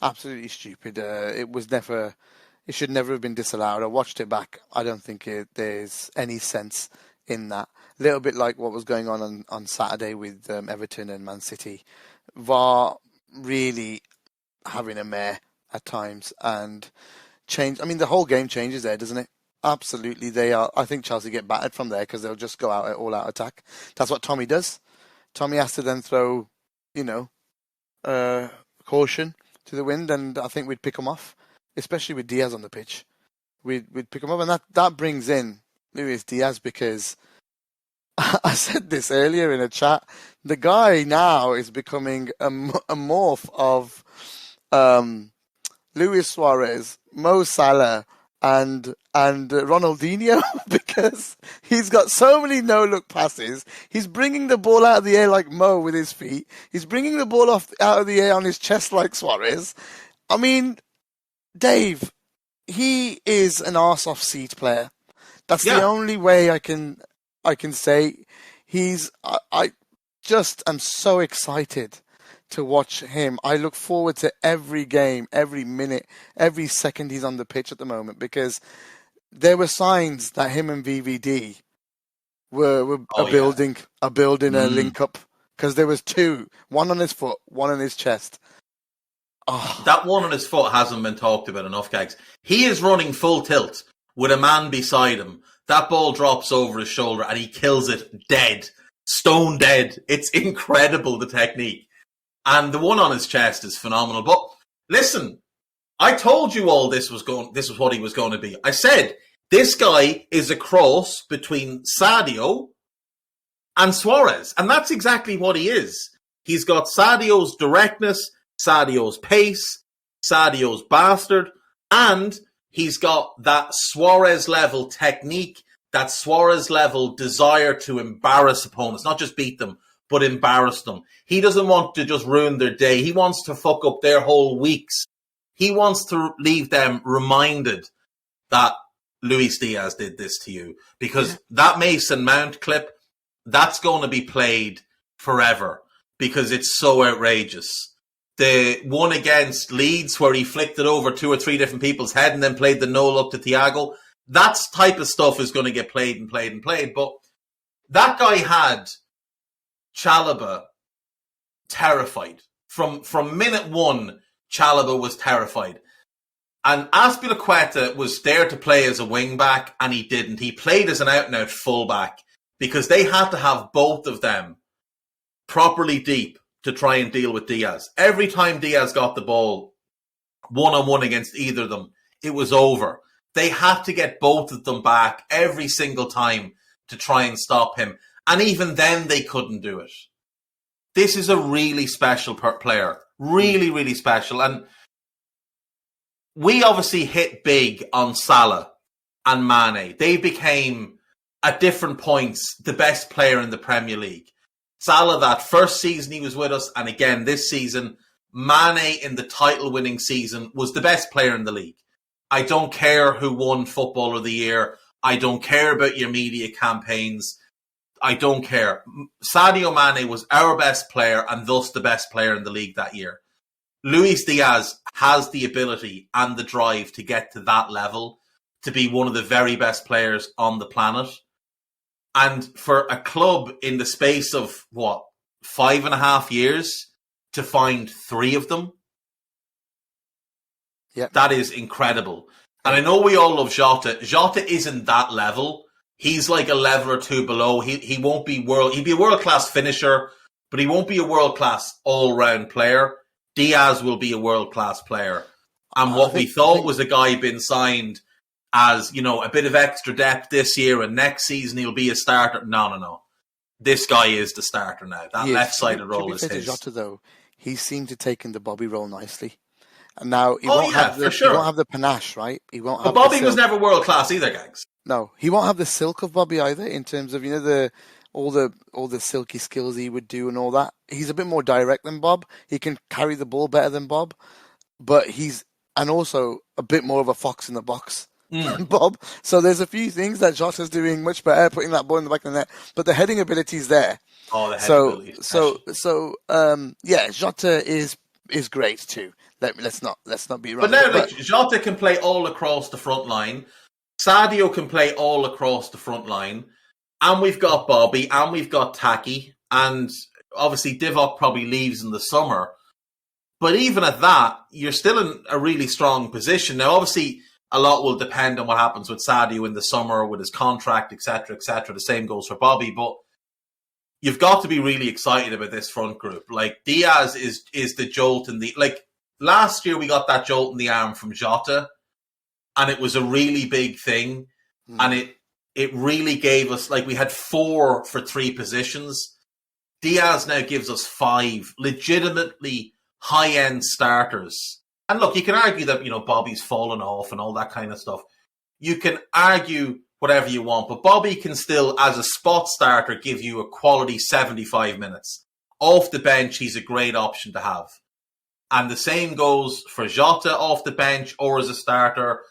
Absolutely stupid. It should never have been disallowed. I watched it back. I don't think there's any sense in that. A little bit like what was going on Saturday with Everton and Man City. VAR really having a mare at times and change. I mean, the whole game changes there, doesn't it? Absolutely, they are. I think Chelsea get battered from there because they'll just go out all-out attack. That's what Tommy does. Tommy has to then throw, caution to the wind, and I think we'd pick him off, especially with Diaz on the pitch. We'd pick him up, and that brings in Luis Diaz because I said this earlier in a chat. The guy now is becoming a morph of Luis Suarez, Mo Salah, and Ronaldinho because he's got so many no-look passes. He's bringing the ball out of the air like Mo with his feet. He's bringing the ball out of the air on his chest like Suarez. I mean, Dave, he is an arse-off seat player. That's the only way I can say he's. I just am so excited to watch him. I look forward to every game, every minute, every second he's on the pitch at the moment because there were signs that him and VVD were building a link up because there was two, one on his foot, one on his chest. Oh. That one on his foot hasn't been talked about enough, Gags. He is running full tilt with a man beside him That ball drops over his shoulder and he kills it dead. Stone dead. It's incredible, the technique. And the one on his chest is phenomenal. But listen, I told you all this was what he was going to be. I said, this guy is a cross between Sadio and Suarez. And that's exactly what he is. He's got Sadio's directness, Sadio's pace, Sadio's bastard, and he's got that Suarez-level technique, that Suarez-level desire to embarrass opponents, not just beat them, but embarrass them. He doesn't want to just ruin their day. He wants to fuck up their whole weeks. He wants to leave them reminded that Luis Diaz did this to you. Because that Mason Mount clip, that's going to be played forever because it's so outrageous. The one against Leeds where he flicked it over 2 or 3 different people's head and then played the no-look to Thiago, that type of stuff is going to get played and played and played. But that guy had Chalobah terrified. From minute one, Chalobah was terrified. And Azpilicueta was there to play as a wing-back, and he didn't. He played as an out-and-out full-back because they had to have both of them properly deep to try and deal with Diaz. Every time Diaz got the ball one-on-one against either of them, it was over. They had to get both of them back every single time to try and stop him. And even then, they couldn't do it. This is a really special player. Really, really special. And we obviously hit big on Salah and Mane. They became, at different points, the best player in the Premier League. Salah, that first season he was with us, and again this season, Mane in the title-winning season was the best player in the league. I don't care who won Footballer of the Year. I don't care about your media campaigns. I don't care. Sadio Mane was our best player and thus the best player in the league that year. Luis Diaz has the ability and the drive to get to that level, to be one of the very best players on the planet. And for a club in the space of, 5.5 years to find 3 of them, that is incredible. And I know we all love Jota. Jota isn't that level. He's like a level or 2 below. He won't be he'd be a world-class finisher, but he won't be a world-class all-round player. Diaz will be a world-class player. And what we thought was a guy being signed as, a bit of extra depth this year and next season he'll be a starter. No. This guy is the starter now. That left-sided role is his. Jota, though, he seemed to take in the Bobby role nicely. And now he won't have the panache, right? He won't. But Bobby was never world class either, Gags. No, he won't have the silk of Bobby either. In terms of all the silky skills he would do and all that. He's a bit more direct than Bob. He can carry the ball better than Bob, but he's also a bit more of a fox in the box than Bob. So there's a few things that Jota's doing much better, putting that ball in the back of the net. But the heading ability is there. Oh, the heading ability. Jota is great too. Let's not be wrong. But now, Jota can play all across the front line. Sadio can play all across the front line. And we've got Bobby, and we've got Taki. And obviously Divock probably leaves in the summer. But even at that, you're still in a really strong position. Now, obviously, a lot will depend on what happens with Sadio in the summer, with his contract, etc., etc. The same goes for Bobby. But you've got to be really excited about this front group. Like, Diaz is the jolt in the... Last year, we got that jolt in the arm from Jota, and it was a really big thing. And it really gave us, we had 4 for 3 positions. Diaz now gives us 5 legitimately high-end starters. And look, you can argue that, Bobby's fallen off and all that kind of stuff. You can argue whatever you want, but Bobby can still, as a spot starter, give you a quality 75 minutes. Off the bench, he's a great option to have. And the same goes for Jota off the bench or as a starter,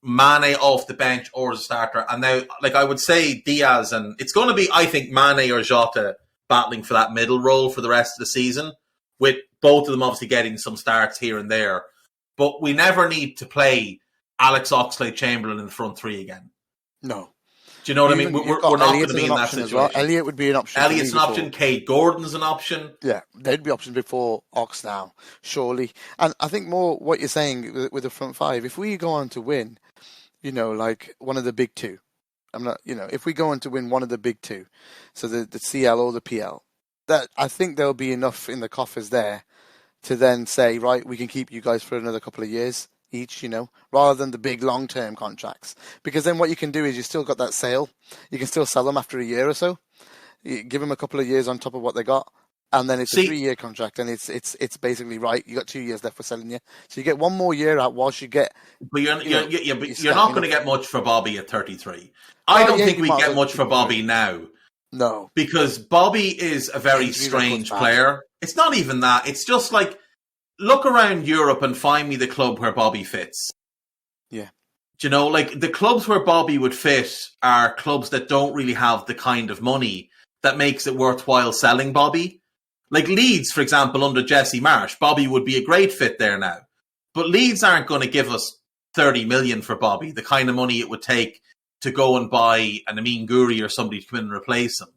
Mane off the bench or as a starter. And now, I would say Diaz, and it's going to be, I think, Mane or Jota battling for that middle role for the rest of the season, with both of them obviously getting some starts here and there. But we never need to play Alex Oxlade-Chamberlain in the front 3 again. No. Do you know what I mean? We're not going to be in that situation. Well. Elliot would be an option. Elliot's an option. Cade Gordon's an option. Yeah, they'd be options before Ox now, surely. And I think more what you're saying with the front 5, if we go on to win, one of the big 2, I'm not, if we go on to win one of the big two, so the CL or the PL, that I think there'll be enough in the coffers there to then say, right, we can keep you guys for another couple of years each, rather than the big long-term contracts. Because then what you can do is you still got that sale. You can still sell them after a year or so. You give them a couple of years on top of what they got. And then it's a 3-year contract, and it's basically right. You got 2 years left for selling you, so you get one more year out whilst you get. But you're not going to get much for Bobby at 33. I don't think we get much for Bobby now. No, because Bobby is a very strange player. It's not even that. It's just like, look around Europe and find me the club where Bobby fits. Yeah. Do you know, like the clubs where Bobby would fit are clubs that don't really have the kind of money that makes it worthwhile selling Bobby. Like Leeds, for example, under Jesse Marsh, Bobby would be a great fit there now. But Leeds aren't going to give us 30 million for Bobby, the kind of money it would take to go and buy an Amin Guri or somebody to come in and replace him.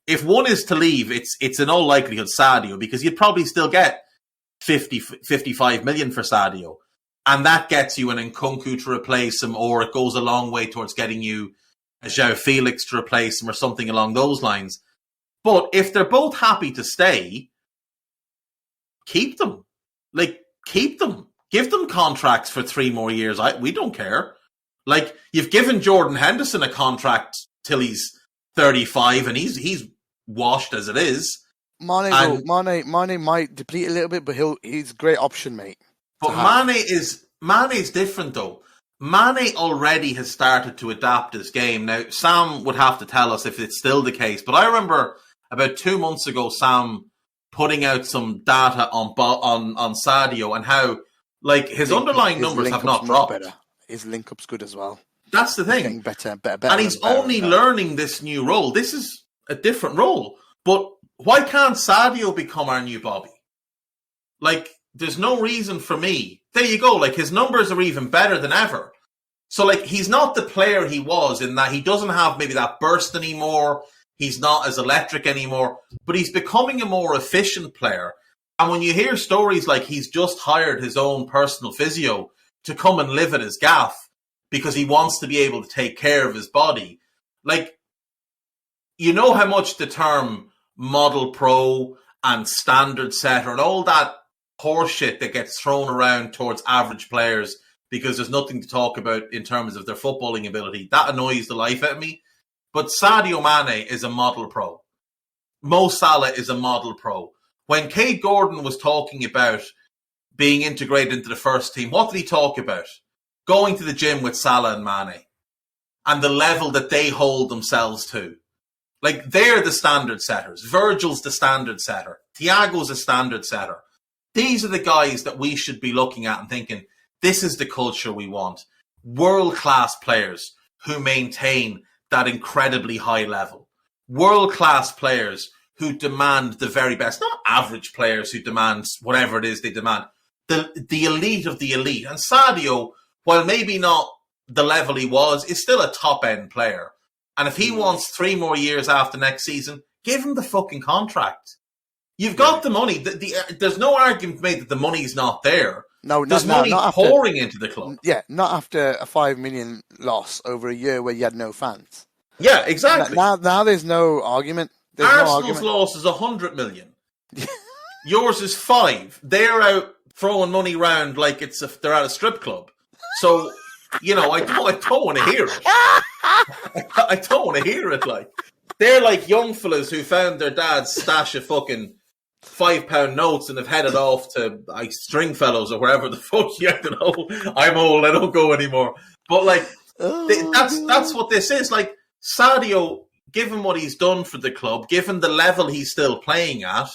If one is to leave, it's in all likelihood Sadio, because you'd probably still get 55 million for Sadio. And that gets you an Nkunku to replace him, or it goes a long way towards getting you a João Felix to replace him or something along those lines. But if they're both happy to stay, keep them. Like, keep them. Give them contracts for 3 more years. We don't care. Like, you've given Jordan Henderson a contract till he's 35, and he's washed as it is. Mane might deplete a little bit, but he's a great option, mate. But Mane's different, though. Mane already has started to adapt his game. Now, Sam would have to tell us if it's still the case, but I remember about 2 months ago, Sam putting out some data on Sadio and how, like, his underlying numbers have not dropped. Better. His link-up's good as well. That's the thing. Getting better. And he's only learning this new role. This is a different role. But why can't Sadio become our new Bobby? Like, there's no reason for me. There you go. Like, his numbers are even better than ever. So, like, he's not the player he was in that he doesn't have maybe that burst anymore. He's not as electric anymore. But he's becoming a more efficient player. And when you hear stories like he's just hired his own personal physio to come and live at his gaff because he wants to be able to take care of his body, like, you know how much the term model pro and standard setter and all that horseshit that gets thrown around towards average players because there's nothing to talk about in terms of their footballing ability, that annoys the life out of me. But Sadio Mane is a model pro. Mo Salah is a model pro. When Kate Gordon was talking about being integrated into the first team, what did he talk about? Going to the gym with Salah and Mane and the level that they hold themselves to. Like, they're the standard setters. Virgil's the standard setter. Thiago's a standard setter. These are the guys that we should be looking at and thinking, this is the culture we want. World-class players who maintain that incredibly high level. World-class players who demand the very best. Not average players who demand whatever it is they demand. The elite of the elite. And Sadio, while maybe not the level he was, is still a top-end player. And if he wants 3 more years after next season, give him the fucking contract. You've got the money. There's no argument made that the money's not there. No, there's money pouring into the club. Yeah, not after a 5 million loss over a year where you had no fans. Yeah, exactly. Now there's no argument. There's Arsenal's loss is 100 million. Yours is 5. They're out throwing money around like they're at a strip club. So, you know, I don't want to hear it. I don't want to hear it. Like, they're like young fellas who found their dad's stash of fucking £5 notes and have headed off to Stringfellows or wherever the fuck. I don't know. I'm old. I don't go anymore. But like, that's what this is. Like, Sadio, given what he's done for the club, given the level he's still playing at,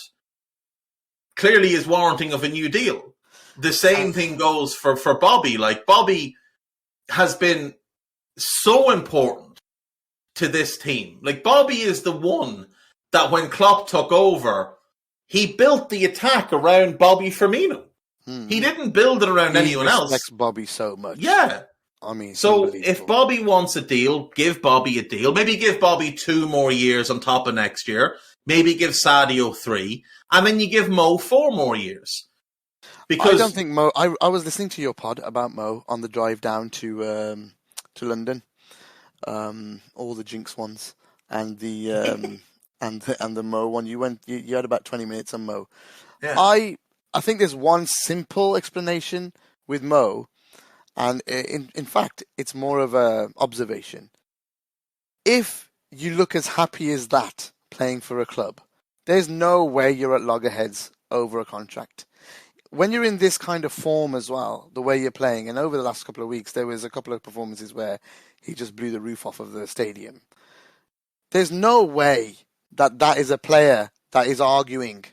clearly is warranting of a new deal. The same thing goes for Bobby. Like, Bobby has been so important to this team. Like, Bobby is the one that when Klopp took over, he built the attack around Bobby Firmino. He didn't build it around anyone else. He respects Bobby so much. Yeah. I mean, so if Bobby wants a deal, give Bobby a deal. Maybe give Bobby 2 more years on top of next year. Maybe give Sadio 3. And then you give Mo 4 more years. Because I don't think Mo... I was listening to your pod about Mo on the drive down to London. all the Jinx ones, and the and the Mo one. You had about 20 minutes on Mo. Yeah. I think there's one simple explanation with Mo, and in fact, it's more of a observation. If you look as happy as that playing for a club, there's no way you're at loggerheads over a contract. When you're in this kind of form as well, the way you're playing, and over the last couple of weeks, there was a couple of performances where he just blew the roof off of the stadium. There's no way that is a player that is arguing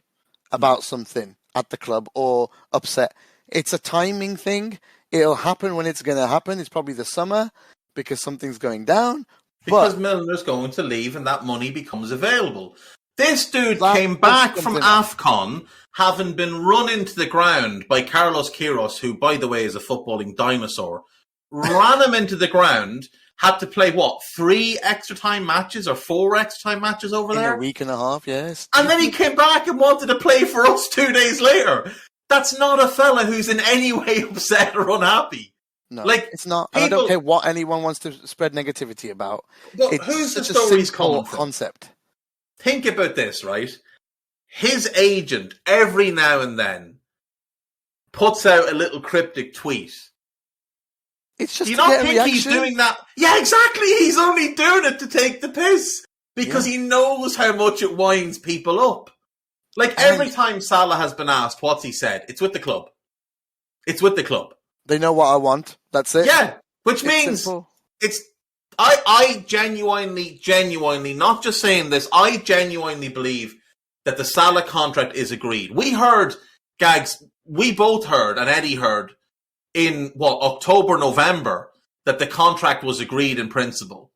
about something at the club or upset. It's a timing thing. It'll happen when it's going to happen. It's probably the summer because something's going down. Because Milner's going to leave and that money becomes available. This dude came back from AFCON having been run into the ground by Carlos Queiroz, who, by the way, is a footballing dinosaur. Ran him into the ground, had to play, 3 extra time matches or 4 extra time matches over there? In a week and a half, yes. And then he came back and wanted to play for us 2 days later. That's not a fella who's in any way upset or unhappy. No, it's not. And I don't care what anyone wants to spread negativity about. But it's who's the such stories a simple coming from? Concept. Think about this, right? His agent, every now and then, puts out a little cryptic tweet. It's just Do you not think he's doing that? Yeah, exactly. He's only doing it to take the piss because he knows how much it winds people up. Like every time Salah has been asked, what's he said? It's with the club. It's with the club. They know what I want. That's it. Yeah, which means simple. It's. I genuinely, not just saying this, I genuinely believe that the Salah contract is agreed. We heard, Gags, we both heard, and Eddie heard, in October, November, that the contract was agreed in principle.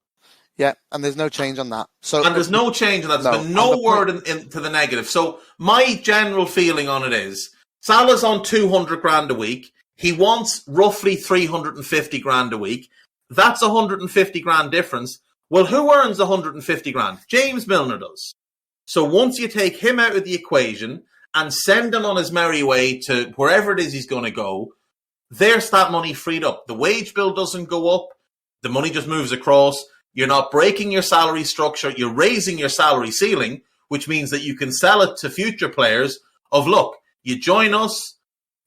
Yeah, and there's no change on that. And there's no change on that. There's been no word to the negative. So my general feeling on it is, Salah's on 200 grand a week. He wants roughly 350 grand a week. That's 150 grand difference. Well, who earns 150 grand? James Milner does. So once you take him out of the equation and send him on his merry way to wherever it is he's going to go, there's that money freed up. The wage bill doesn't go up. The money just moves across. You're not breaking your salary structure. You're raising your salary ceiling, which means that you can sell it to future players of, look, you join us,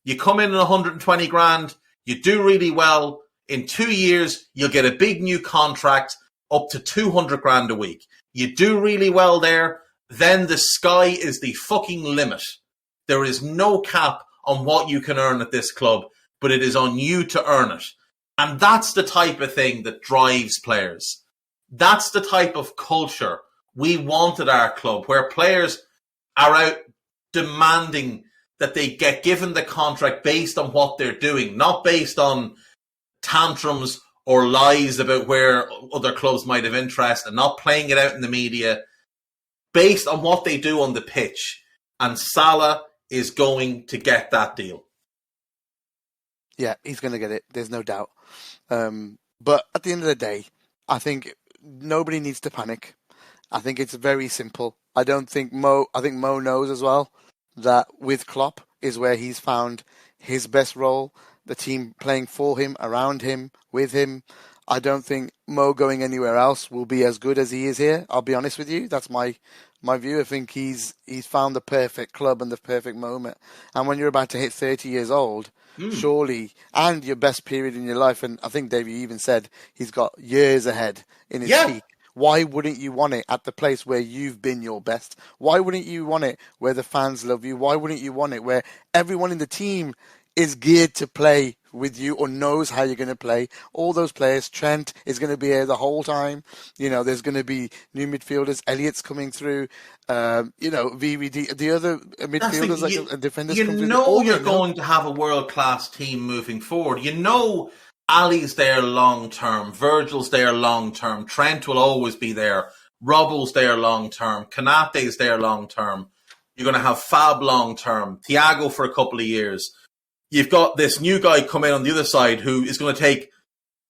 you come in at 120 grand, you do really well. In 2 years, you'll get a big new contract up to 200 grand a week. You do really well there, then the sky is the fucking limit. There is no cap on what you can earn at this club, but it is on you to earn it. And that's the type of thing that drives players. That's the type of culture we want at our club, where players are out demanding that they get given the contract based on what they're doing, not based on tantrums or lies about where other clubs might have interest, and not playing it out in the media, based on what they do on the pitch. And Salah is going to get that deal. Yeah, he's going to get it. There's no doubt. But at the end of the day, I think nobody needs to panic. I think it's very simple. I think Mo knows as well that with Klopp is where he's found his best role. The team playing for him, around him, with him. I don't think Mo going anywhere else will be as good as he is here. I'll be honest with you. That's my view. I think he's found the perfect club and the perfect moment. And when you're about to hit 30 years old, surely, and your best period in your life, and I think Dave, you even said he's got years ahead in his peak. Why wouldn't you want it at the place where you've been your best? Why wouldn't you want it where the fans love you? Why wouldn't you want it where everyone in the team is geared to play with you or knows how you're going to play? All those players, Trent is going to be here the whole time. You know, there's going to be new midfielders. Elliott's coming through. VVD, the other midfielders, defenders. You're going to have a world-class team moving forward. You know, Ali's there long-term. Virgil's there long-term. Trent will always be there. Robbo's there long-term. Konate's there long-term. You're going to have Fab long-term. Thiago for a couple of years. You've got this new guy coming on the other side who is going to take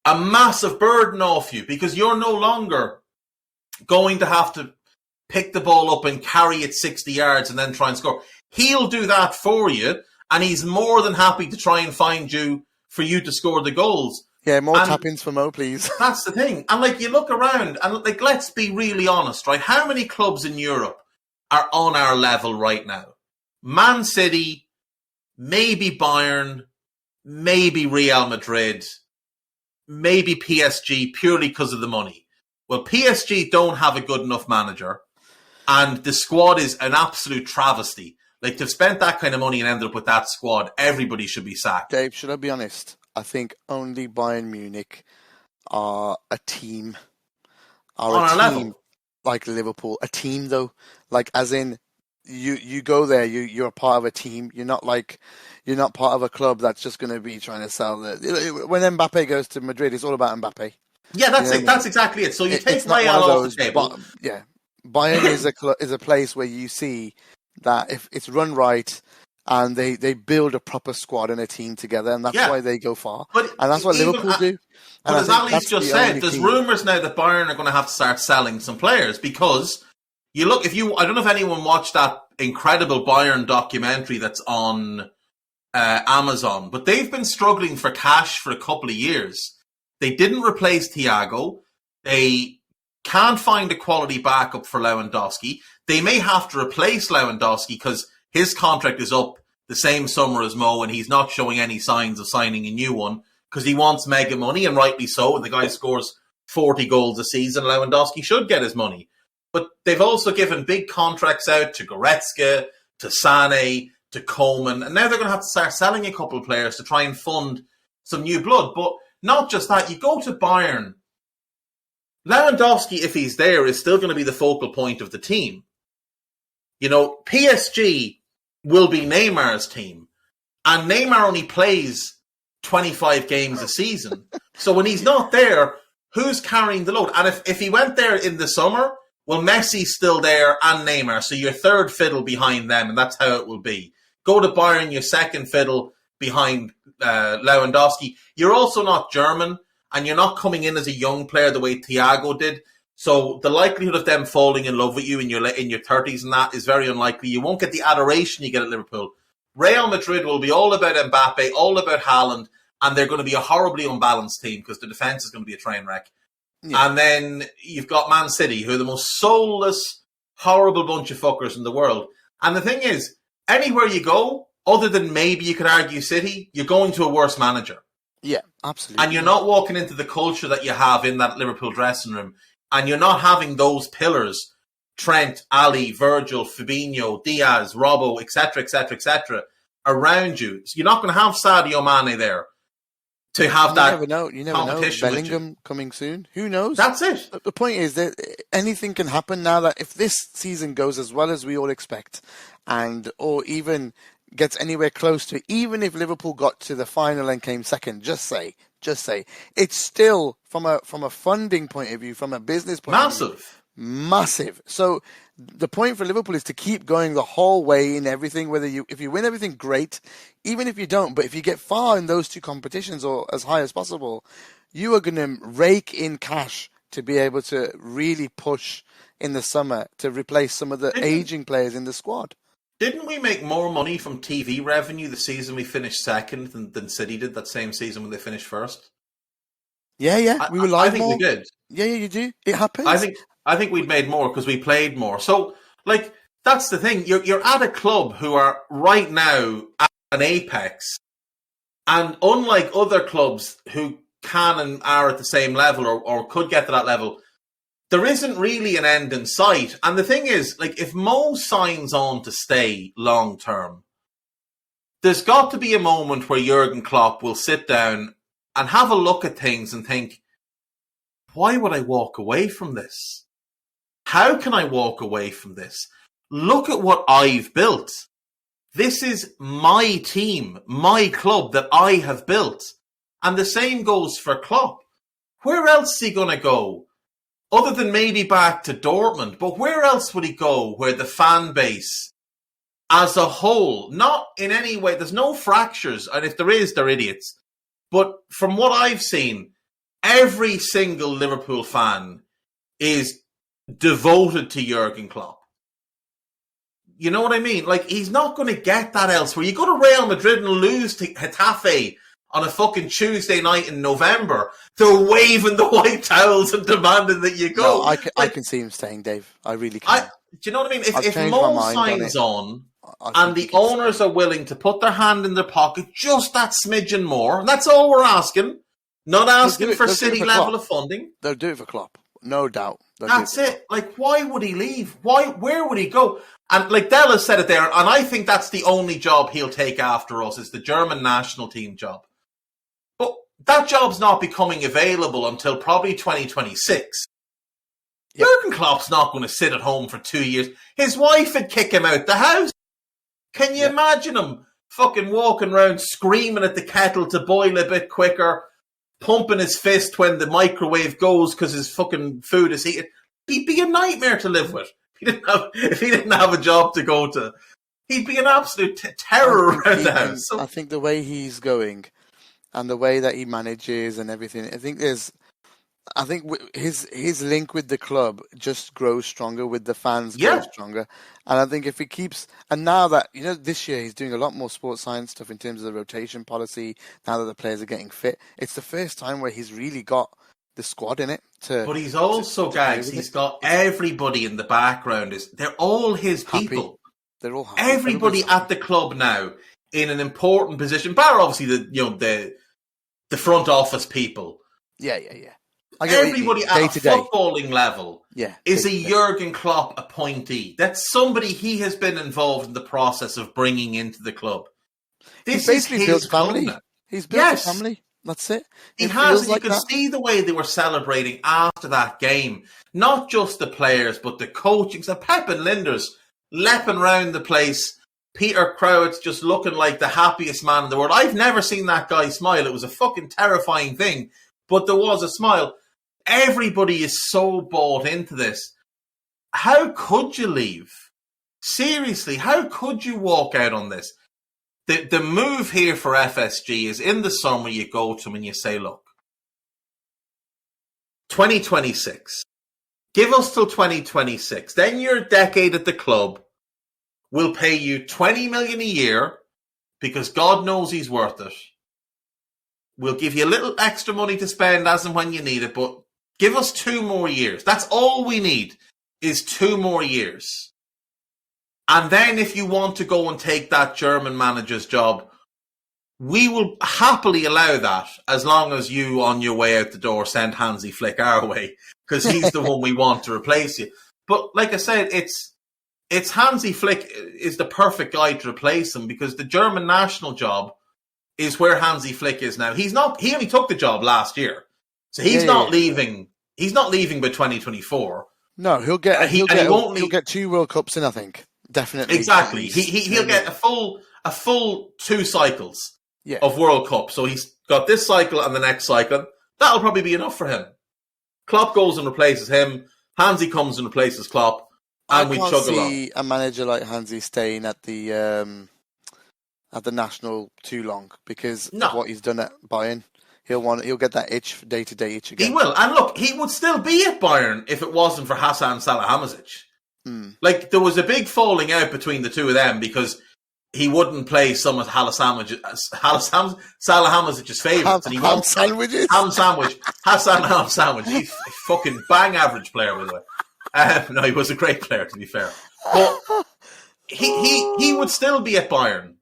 a massive burden off you because you're no longer going to have to pick the ball up and carry it 60 yards and then try and score. He'll do that for you, and he's more than happy to try and find you for you to score the goals. Yeah, more And tap-ins for Mo, please. that's the thing. And like you look around and like let's be really honest, right? How many clubs in Europe are on our level right now? Man City, maybe Bayern, maybe Real Madrid, maybe PSG purely because of the money. Well, PSG don't have a good enough manager, and the squad is an absolute travesty. Like, to have spent that kind of money and ended up with that squad, everybody should be sacked. Dave, should I be honest? I think only Bayern Munich are a team. On our level. Like Liverpool. A team, though. Like, as in, you go there, you're a part of a team. You're not part of a club that's just going to be trying to sell the. When Mbappe goes to Madrid, it's all about Mbappe. Yeah, that's it. That's exactly it. So you take Real off the table. Yeah, Bayern is a place where you see that if it's run right and they build a proper squad and a team together, and that's why they go far. And that's what Liverpool do. But as Ali's just said, there's rumours now that Bayern are going to have to start selling some players because you look, I don't know if anyone watched that incredible Bayern documentary that's on Amazon, but they've been struggling for cash for a couple of years. They didn't replace Thiago. They can't find a quality backup for Lewandowski. They may have to replace Lewandowski because his contract is up the same summer as Mo, and he's not showing any signs of signing a new one because he wants mega money, and rightly so. The guy scores 40 goals a season. Lewandowski should get his money. But they've also given big contracts out to Goretzka, to Sané, to Coleman, and now they're going to have to start selling a couple of players to try and fund some new blood. But not just that, you go to Bayern. Lewandowski, if he's there, is still going to be the focal point of the team. You know, PSG will be Neymar's team, and Neymar only plays 25 games a season. So when he's not there, who's carrying the load? And if he went there in the summer, well, Messi's still there and Neymar, so you're third fiddle behind them, and that's how it will be. Go to Bayern, your second fiddle behind Lewandowski. You're also not German, and you're not coming in as a young player the way Thiago did. So the likelihood of them falling in love with you in your 30s and that is very unlikely. You won't get the adoration you get at Liverpool. Real Madrid will be all about Mbappe, all about Haaland, and they're going to be a horribly unbalanced team because the defence is going to be a train wreck. Yeah. And then you've got Man City, who are the most soulless, horrible bunch of fuckers in the world. And the thing is, anywhere you go, other than maybe you could argue City, you're going to a worse manager. Yeah, absolutely. And you're not walking into the culture that you have in that Liverpool dressing room. And you're not having those pillars, Trent, Ali, Virgil, Fabinho, Diaz, Robbo, etc., around you. So you're not going to have Sadio Mane there to have that competition. You never know. Bellingham coming soon. Who knows? That's it. The point is that anything can happen now. That if this season goes as well as we all expect, or even gets anywhere close to, even if Liverpool got to the final and came second, just say, it's still from a funding point of view, from a business point of view, massive. So the point for Liverpool is to keep going the whole way in everything. If you win everything, great. Even if you don't, but if you get far in those two competitions or as high as possible, you are going to rake in cash to be able to really push in the summer to replace some of the aging players in the squad. Didn't we make more money from TV revenue the season we finished second than City did that same season when they finished first? Yeah. We were live more. I think we did. Yeah, you do. It happens. I think we'd made more because we played more. So, like, that's the thing. You're at a club who are right now at an apex, and unlike other clubs who can and are at the same level or could get to that level, there isn't really an end in sight. And the thing is, like, if Mo signs on to stay long term, there's got to be a moment where Jurgen Klopp will sit down and have a look at things and think, why would I walk away from this? How can I walk away from this? Look at what I've built. This is my team, my club that I have built. And the same goes for Klopp. Where else is he going to go? Other than maybe back to Dortmund. But where else would he go where the fan base as a whole, not in any way, there's no fractures. And if there is, they're idiots. But from what I've seen, every single Liverpool fan is devoted to Jurgen Klopp. You know what I mean? Like, he's not going to get that elsewhere. You go to Real Madrid and lose to Getafe on a fucking Tuesday night in November, they're waving the white towels and demanding that you go. No, I can see him staying, Dave. I really can. Do you know what I mean? If changed Mo my mind signs on and the owners are willing to put their hand in their pocket just that smidgen more, and that's all we're asking. Not asking for city level of funding. They'll do it for Klopp, no doubt. That's it. Like, why would he leave? Where would he go? And like Della said it there, and I think that's the only job he'll take after us is the German national team job. But that job's not becoming available until probably 2026. Yep. Jurgen Klopp's not going to sit at home for 2 years. His wife would kick him out the house. Can you imagine him fucking walking around screaming at the kettle to boil a bit quicker, pumping his fist when the microwave goes because his fucking food is heated? He'd be a nightmare to live with. If he didn't have a job to go to, he'd be an absolute terror around the house. So, I think the way he's going and the way that he manages and everything, I think his link with the club just grows stronger, with the fans grows stronger. And I think if he keeps, and now that, this year he's doing a lot more sports science stuff in terms of the rotation policy, now that the players are getting fit, it's the first time where he's really got the squad in it. But he's also, Gags, he's got everybody in the background. They're all his people. Happy. They're all happy. Everybody at the club now in an important position, bar obviously the front office people. Yeah. Everybody at a footballing level is a day-to-day. Jurgen Klopp appointee. That's somebody he has been involved in the process of bringing into the club. He's basically built a family. He's built a family. That's it. He has. You can see the way they were celebrating after that game. Not just the players, but the coaching. So Pep and Linders leaping around the place. Peter Crouch just looking like the happiest man in the world. I've never seen that guy smile. It was a fucking terrifying thing. But there was a smile. Everybody is so bought into this. How could you leave? Seriously, how could you walk out on this? The move here for FSG is in the summer you go to them and you say, look, 2026. Give us till 2026. Then your decade at the club will pay you 20 million a year because God knows he's worth it. We'll give you a little extra money to spend as and when you need it, but give us 2 more years. That's all we need is 2 more years. And then if you want to go and take that German manager's job, we will happily allow that as long as you, on your way out the door, send Hansi Flick our way, because he's the one we want to replace you. But like I said, it's Hansi Flick is the perfect guy to replace him, because the German national job is where Hansi Flick is now. He only took the job last year, so he's not leaving. He's not leaving by 2024. No, he'll get 2 World Cups in, I think. Definitely. Exactly. He'll get a full 2 cycles of World Cup. So he's got this cycle and the next cycle. That'll probably be enough for him. Klopp goes and replaces him. Hansi comes and replaces Klopp, and we chug along. I can't see a manager like Hansi staying at the national too long because of what he's done at Bayern. He'll get that day-to-day itch again. He will. And look, he would still be at Bayern if it wasn't for Hasan Salihamidzic. Like, there was a big falling out between the two of them because he wouldn't play some of Salihamidzic's favourites. Ham sandwiches? Ham sandwich. Hassan Ham sandwich. He's a fucking bang average player, by the way. No, he was a great player, to be fair. But he would still be at Bayern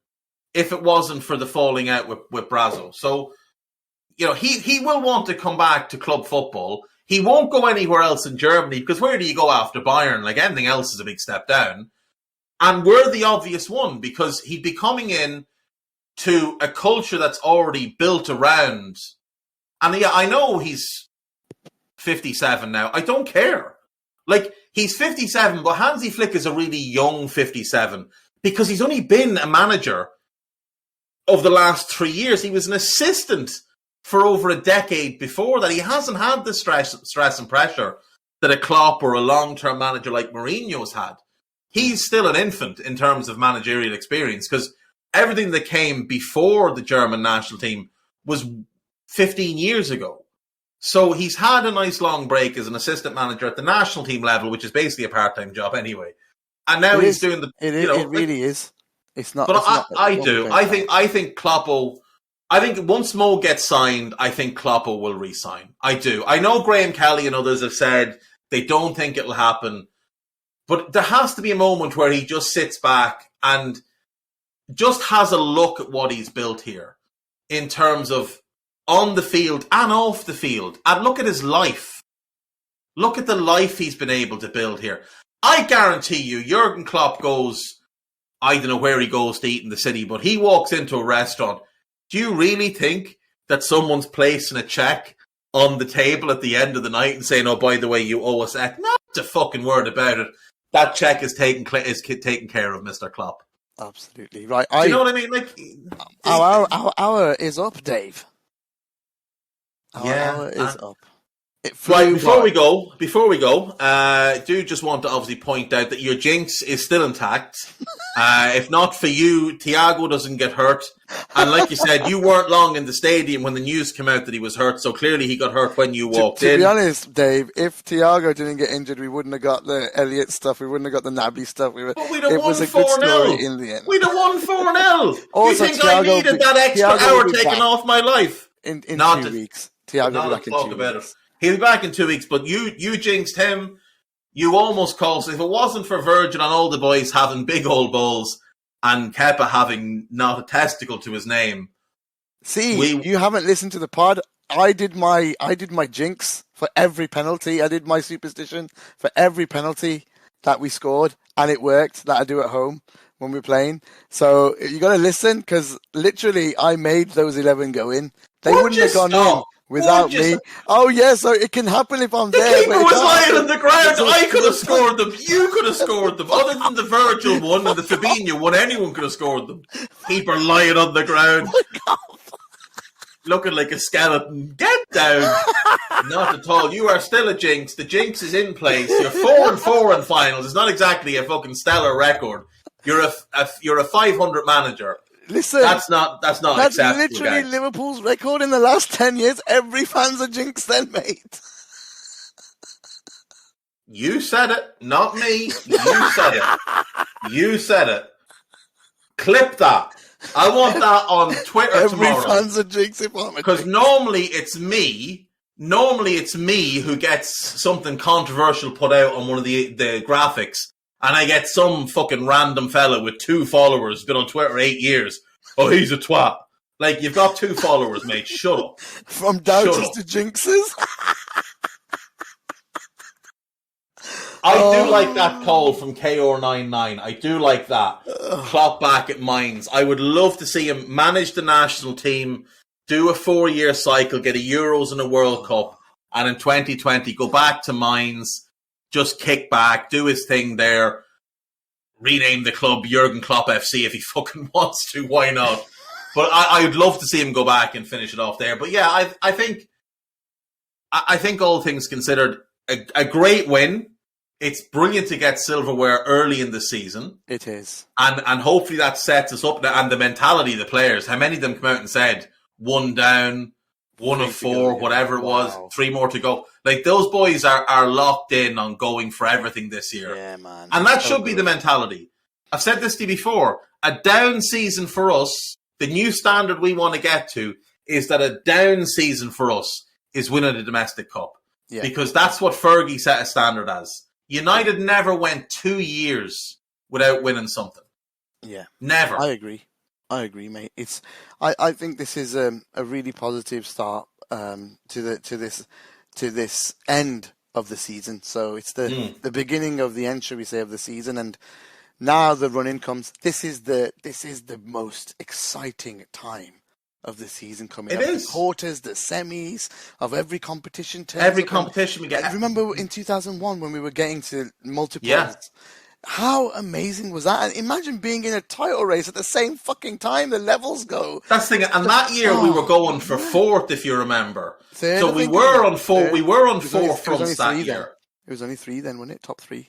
if it wasn't for the falling out with Brazzo. So, he will want to come back to club football. He won't go anywhere else in Germany, because where do you go after Bayern? Like, anything else is a big step down. And we're the obvious one, because he'd be coming in to a culture that's already built around. And I know he's 57 now. I don't care. Like, he's 57, but Hansi Flick is a really young 57, because he's only been a manager of the last 3 years. He was an assistant for over a decade before that. He hasn't had the stress and pressure that a Klopp or a long-term manager like Mourinho's had. He's still an infant in terms of managerial experience, because everything that came before the German national team was 15 years ago. So he's had a nice long break as an assistant manager at the national team level, which is basically a part-time job anyway. And now he's doing the... It really is. It's not. But I think Klopp I think once Mo gets signed, I think Klopp will re-sign. I do. I know Graham Kelly and others have said they don't think it'll happen, but there has to be a moment where he just sits back and just has a look at what he's built here in terms of on the field and off the field, and look at his life. Look at the life he's been able to build here. I guarantee you, Jurgen Klopp goes, I don't know where he goes to eat in the city, but he walks into a restaurant. Do you really think that someone's placing a check on the table at the end of the night and saying, oh, by the way, you owe us X? Not a fucking word about it. That check is taken care of, Mr. Klopp. Absolutely. Right. Do you know what I mean? Like, our hour is up, Dave. Our Yeah, hour is up. Right, before we go, do just want to obviously point out that your jinx is still intact. If not for you, Thiago doesn't get hurt. And like you said, you weren't long in the stadium when the news came out that he was hurt, so clearly he got hurt when you walked in. To be honest, Dave, if Thiago didn't get injured, we wouldn't have got the Elliott stuff, we wouldn't have got the Naby stuff. But we'd have won 4-0 in the end. We'd have won 4-0. Also, you think I needed that extra hour taken off my life? In 2 weeks. Thiago will be back in 2 weeks. He'll be back in 2 weeks, but you jinxed him. You almost caused, if it wasn't for Virgil and all the boys having big old balls and Kepa having not a testicle to his name. See, you haven't listened to the pod. I did my jinx for every penalty. I did my superstition for every penalty that we scored, and it worked. That I do at home when we're playing. So you got to listen, because literally I made those 11 go in. They wouldn't have gone in without me. Oh, yeah, so it can happen if I'm there. The keeper was lying on the ground. I could have scored them. You could have scored them. Other than the Virgil one and the Fabinho one, anyone could have scored them. Keeper lying on the ground. Oh my God. Looking like a skeleton. Get down. Not at all. You are still a jinx. The jinx is in place. You're 4-4 in finals. It's not exactly a fucking stellar record. You're a 500 manager. Listen, that's not acceptable. That's literally Liverpool's record in the last 10 years. Every fan's a jinx then, mate. You said it, not me. You said it. You said it. Clip that. I want that on Twitter tomorrow. Every fan's a jinx if I'm a because normally it's me. Normally it's me who gets something controversial put out on one of the graphics. And I get some fucking random fella with 2 followers, been on Twitter 8 years. Oh, he's a twat. Like, you've got 2 followers, mate. Shut up. From doubters to jinxes. I do like that call from KR99. I do like that. Klopp back at Mainz. I would love to see him manage the national team, do a 4-year cycle, get a Euros and a World Cup, and in 2020 go back to Mainz. Just kick back, do his thing there, rename the club Jurgen Klopp FC if he fucking wants to, why not? But I'd love to see him go back and finish it off there. But yeah, I think all things considered, a great win. It's brilliant to get silverware early in the season. It is. And hopefully that sets us up, and the mentality of the players. How many of them come out and said, 1 down, 1 of 4, whatever it was, 3 more to go. Like, those boys are locked in on going for everything this year. Yeah, man. And that should be the mentality. I've said this to you before. A down season for us, the new standard we want to get to, is that a down season for us is winning the domestic cup. Yeah. Because that's what Fergie set a standard as. United never went 2 years without winning something. Yeah. Never. I agree, mate. I think this is a really positive start to this end of the season. So it's the beginning of the end, shall we say, of the season, and now the run-in comes. This is the most exciting time of the season coming up. It is. The quarters, the semis of every competition. Every competition we get. I remember in 2001 when we were getting to multiples. Yeah. How amazing was that? And imagine being in a title race at the same fucking time. The levels go. That's the thing. And that year we were going for 4th, if you remember. Third, so we were on 4. We were on 4 fronts that year. Then. It was only 3 then, wasn't it? Top 3.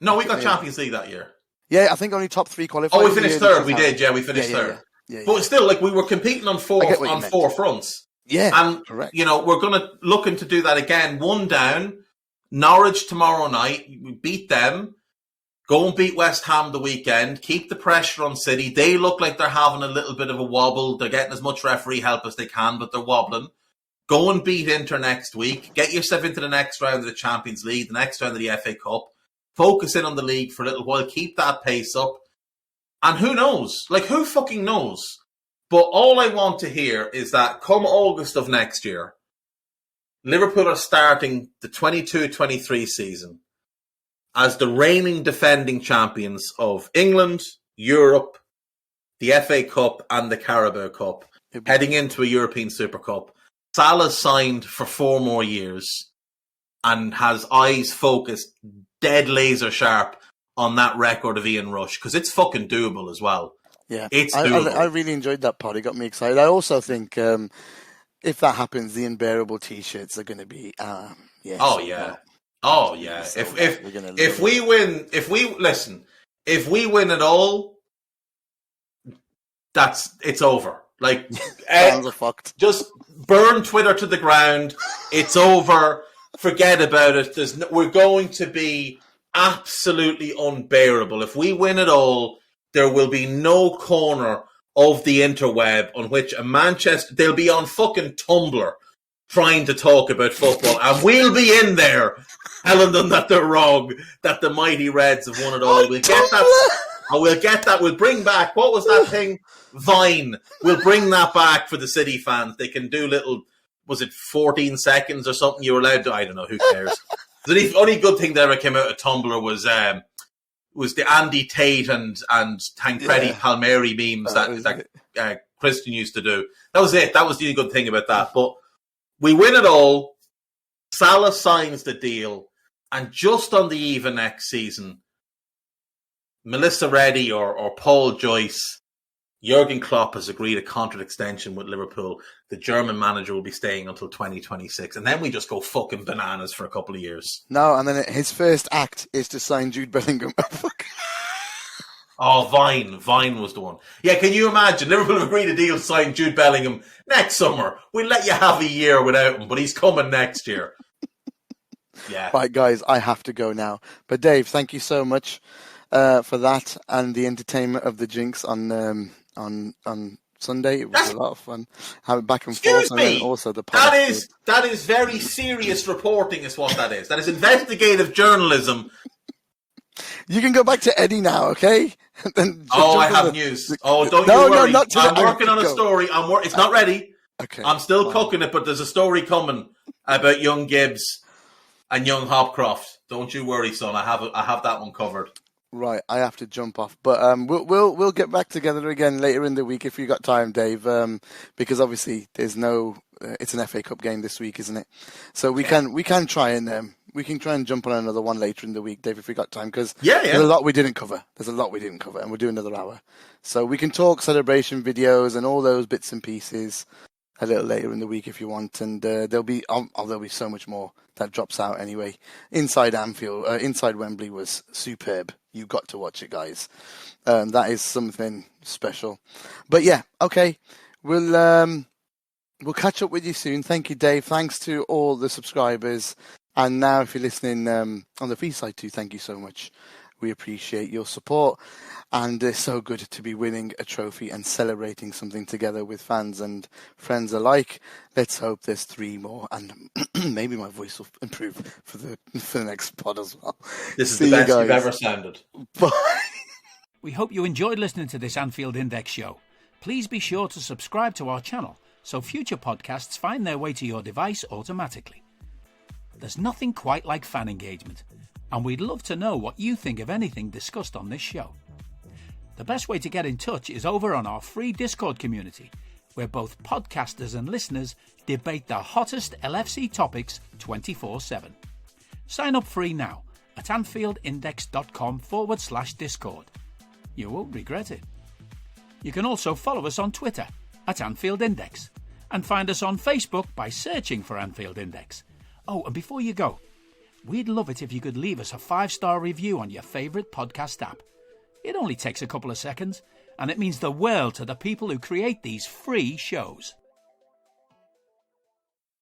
No, we got Champions League that year. Yeah, I think only top 3 qualified. Oh, we finished 3rd. We did. Yeah, we finished 3rd. Yeah, but still, like, we were competing on 4 fronts. Yeah, and correct. You know, we're looking to do that again. 1 down. Norwich tomorrow night. We beat them. Go and beat West Ham the weekend. Keep the pressure on City. They look like they're having a little bit of a wobble. They're getting as much referee help as they can, but they're wobbling. Go and beat Inter next week. Get yourself into the next round of the Champions League, the next round of the FA Cup. Focus in on the league for a little while. Keep that pace up. And who knows? Like, who fucking knows? But all I want to hear is that come August of next year, Liverpool are starting the 22-23 season as the reigning defending champions of England, Europe, the FA Cup and the Carabao Cup, heading into a European Super Cup. Salah's signed for 4 more years and has eyes focused dead laser sharp on that record of Ian Rush, because it's fucking doable as well. Yeah, it's doable. I really enjoyed that part. It got me excited. I also think if that happens, the unbearable T-shirts are going to be Oh yeah. If we win it all, it's over. Like, fans are fucked. Just burn Twitter to the ground. It's over. Forget about it. We're going to be absolutely unbearable. If we win it all, there will be no corner of the interweb on which they'll be on fucking Tumblr trying to talk about football, and we'll be in there telling them that they're wrong, that the mighty Reds have won it all. We'll get that. We'll get that. We'll bring back, what was that thing? Vine. We'll bring that back for the City fans. They can do little, was it 14 seconds or something you were allowed to? I don't know, who cares? The only good thing that ever came out of Tumblr was the Andy Tate and Tancredi Palmieri memes that Christian used to do. That was it. That was the only good thing about that. But we win it all. Salah signs the deal. And just on the eve of next season, Melissa Reddy or Paul Joyce, Jurgen Klopp has agreed a contract extension with Liverpool. The German manager will be staying until 2026. And then we just go fucking bananas for a couple of years. No, and then his first act is to sign Jude Bellingham. Oh, Vine was the one. Yeah, can you imagine? Liverpool have agreed a deal to sign Jude Bellingham next summer. We'll let you have a year without him, but he's coming next year. Yeah. Right, guys, I have to go now. But Dave, thank you so much for that and the entertainment of the Jinx on Sunday. It was a lot of fun. Have it back and forth. Excuse me. And also the that is very serious reporting is what that is. That is investigative journalism. You can go back to Eddie now, okay? I have news. Don't you worry. Not today. I'm working on a story. It's not ready. Okay. I'm still cooking it, but there's a story coming about young Gibbs and young Hopcroft. Don't you worry, son. I have that one covered. Right, I have to jump off, but we'll get back together again later in the week if you got time, Dave. Because obviously there's it's an FA Cup game this week, isn't it? So we can try and jump on another one later in the week, Dave, if we got time. Because there's a lot we didn't cover. And we'll do another hour. So we can talk celebration videos and all those bits and pieces a little later in the week if you want. And there'll be so much more that drops out anyway. Inside Wembley was superb. You've got to watch it, guys. That is something special. But yeah, okay. We'll catch up with you soon. Thank you, Dave. Thanks to all the subscribers. And now if you're listening on the free side too, thank you so much. We appreciate your support. And it's so good to be winning a trophy and celebrating something together with fans and friends alike. Let's hope there's 3 more, and maybe my voice will improve for the next pod as well. This is the best you've ever sounded. Bye. We hope you enjoyed listening to this Anfield Index show. Please be sure to subscribe to our channel so future podcasts find their way to your device automatically. There's nothing quite like fan engagement, and we'd love to know what you think of anything discussed on this show. The best way to get in touch is over on our free Discord community, where both podcasters and listeners debate the hottest LFC topics 24/7. Sign up free now at AnfieldIndex.com/Discord. You won't regret it. You can also follow us on Twitter at Anfield Index and find us on Facebook by searching for Anfield Index. Oh, and before you go, we'd love it if you could leave us a 5-star review on your favourite podcast app. It only takes a couple of seconds, and it means the world to the people who create these free shows.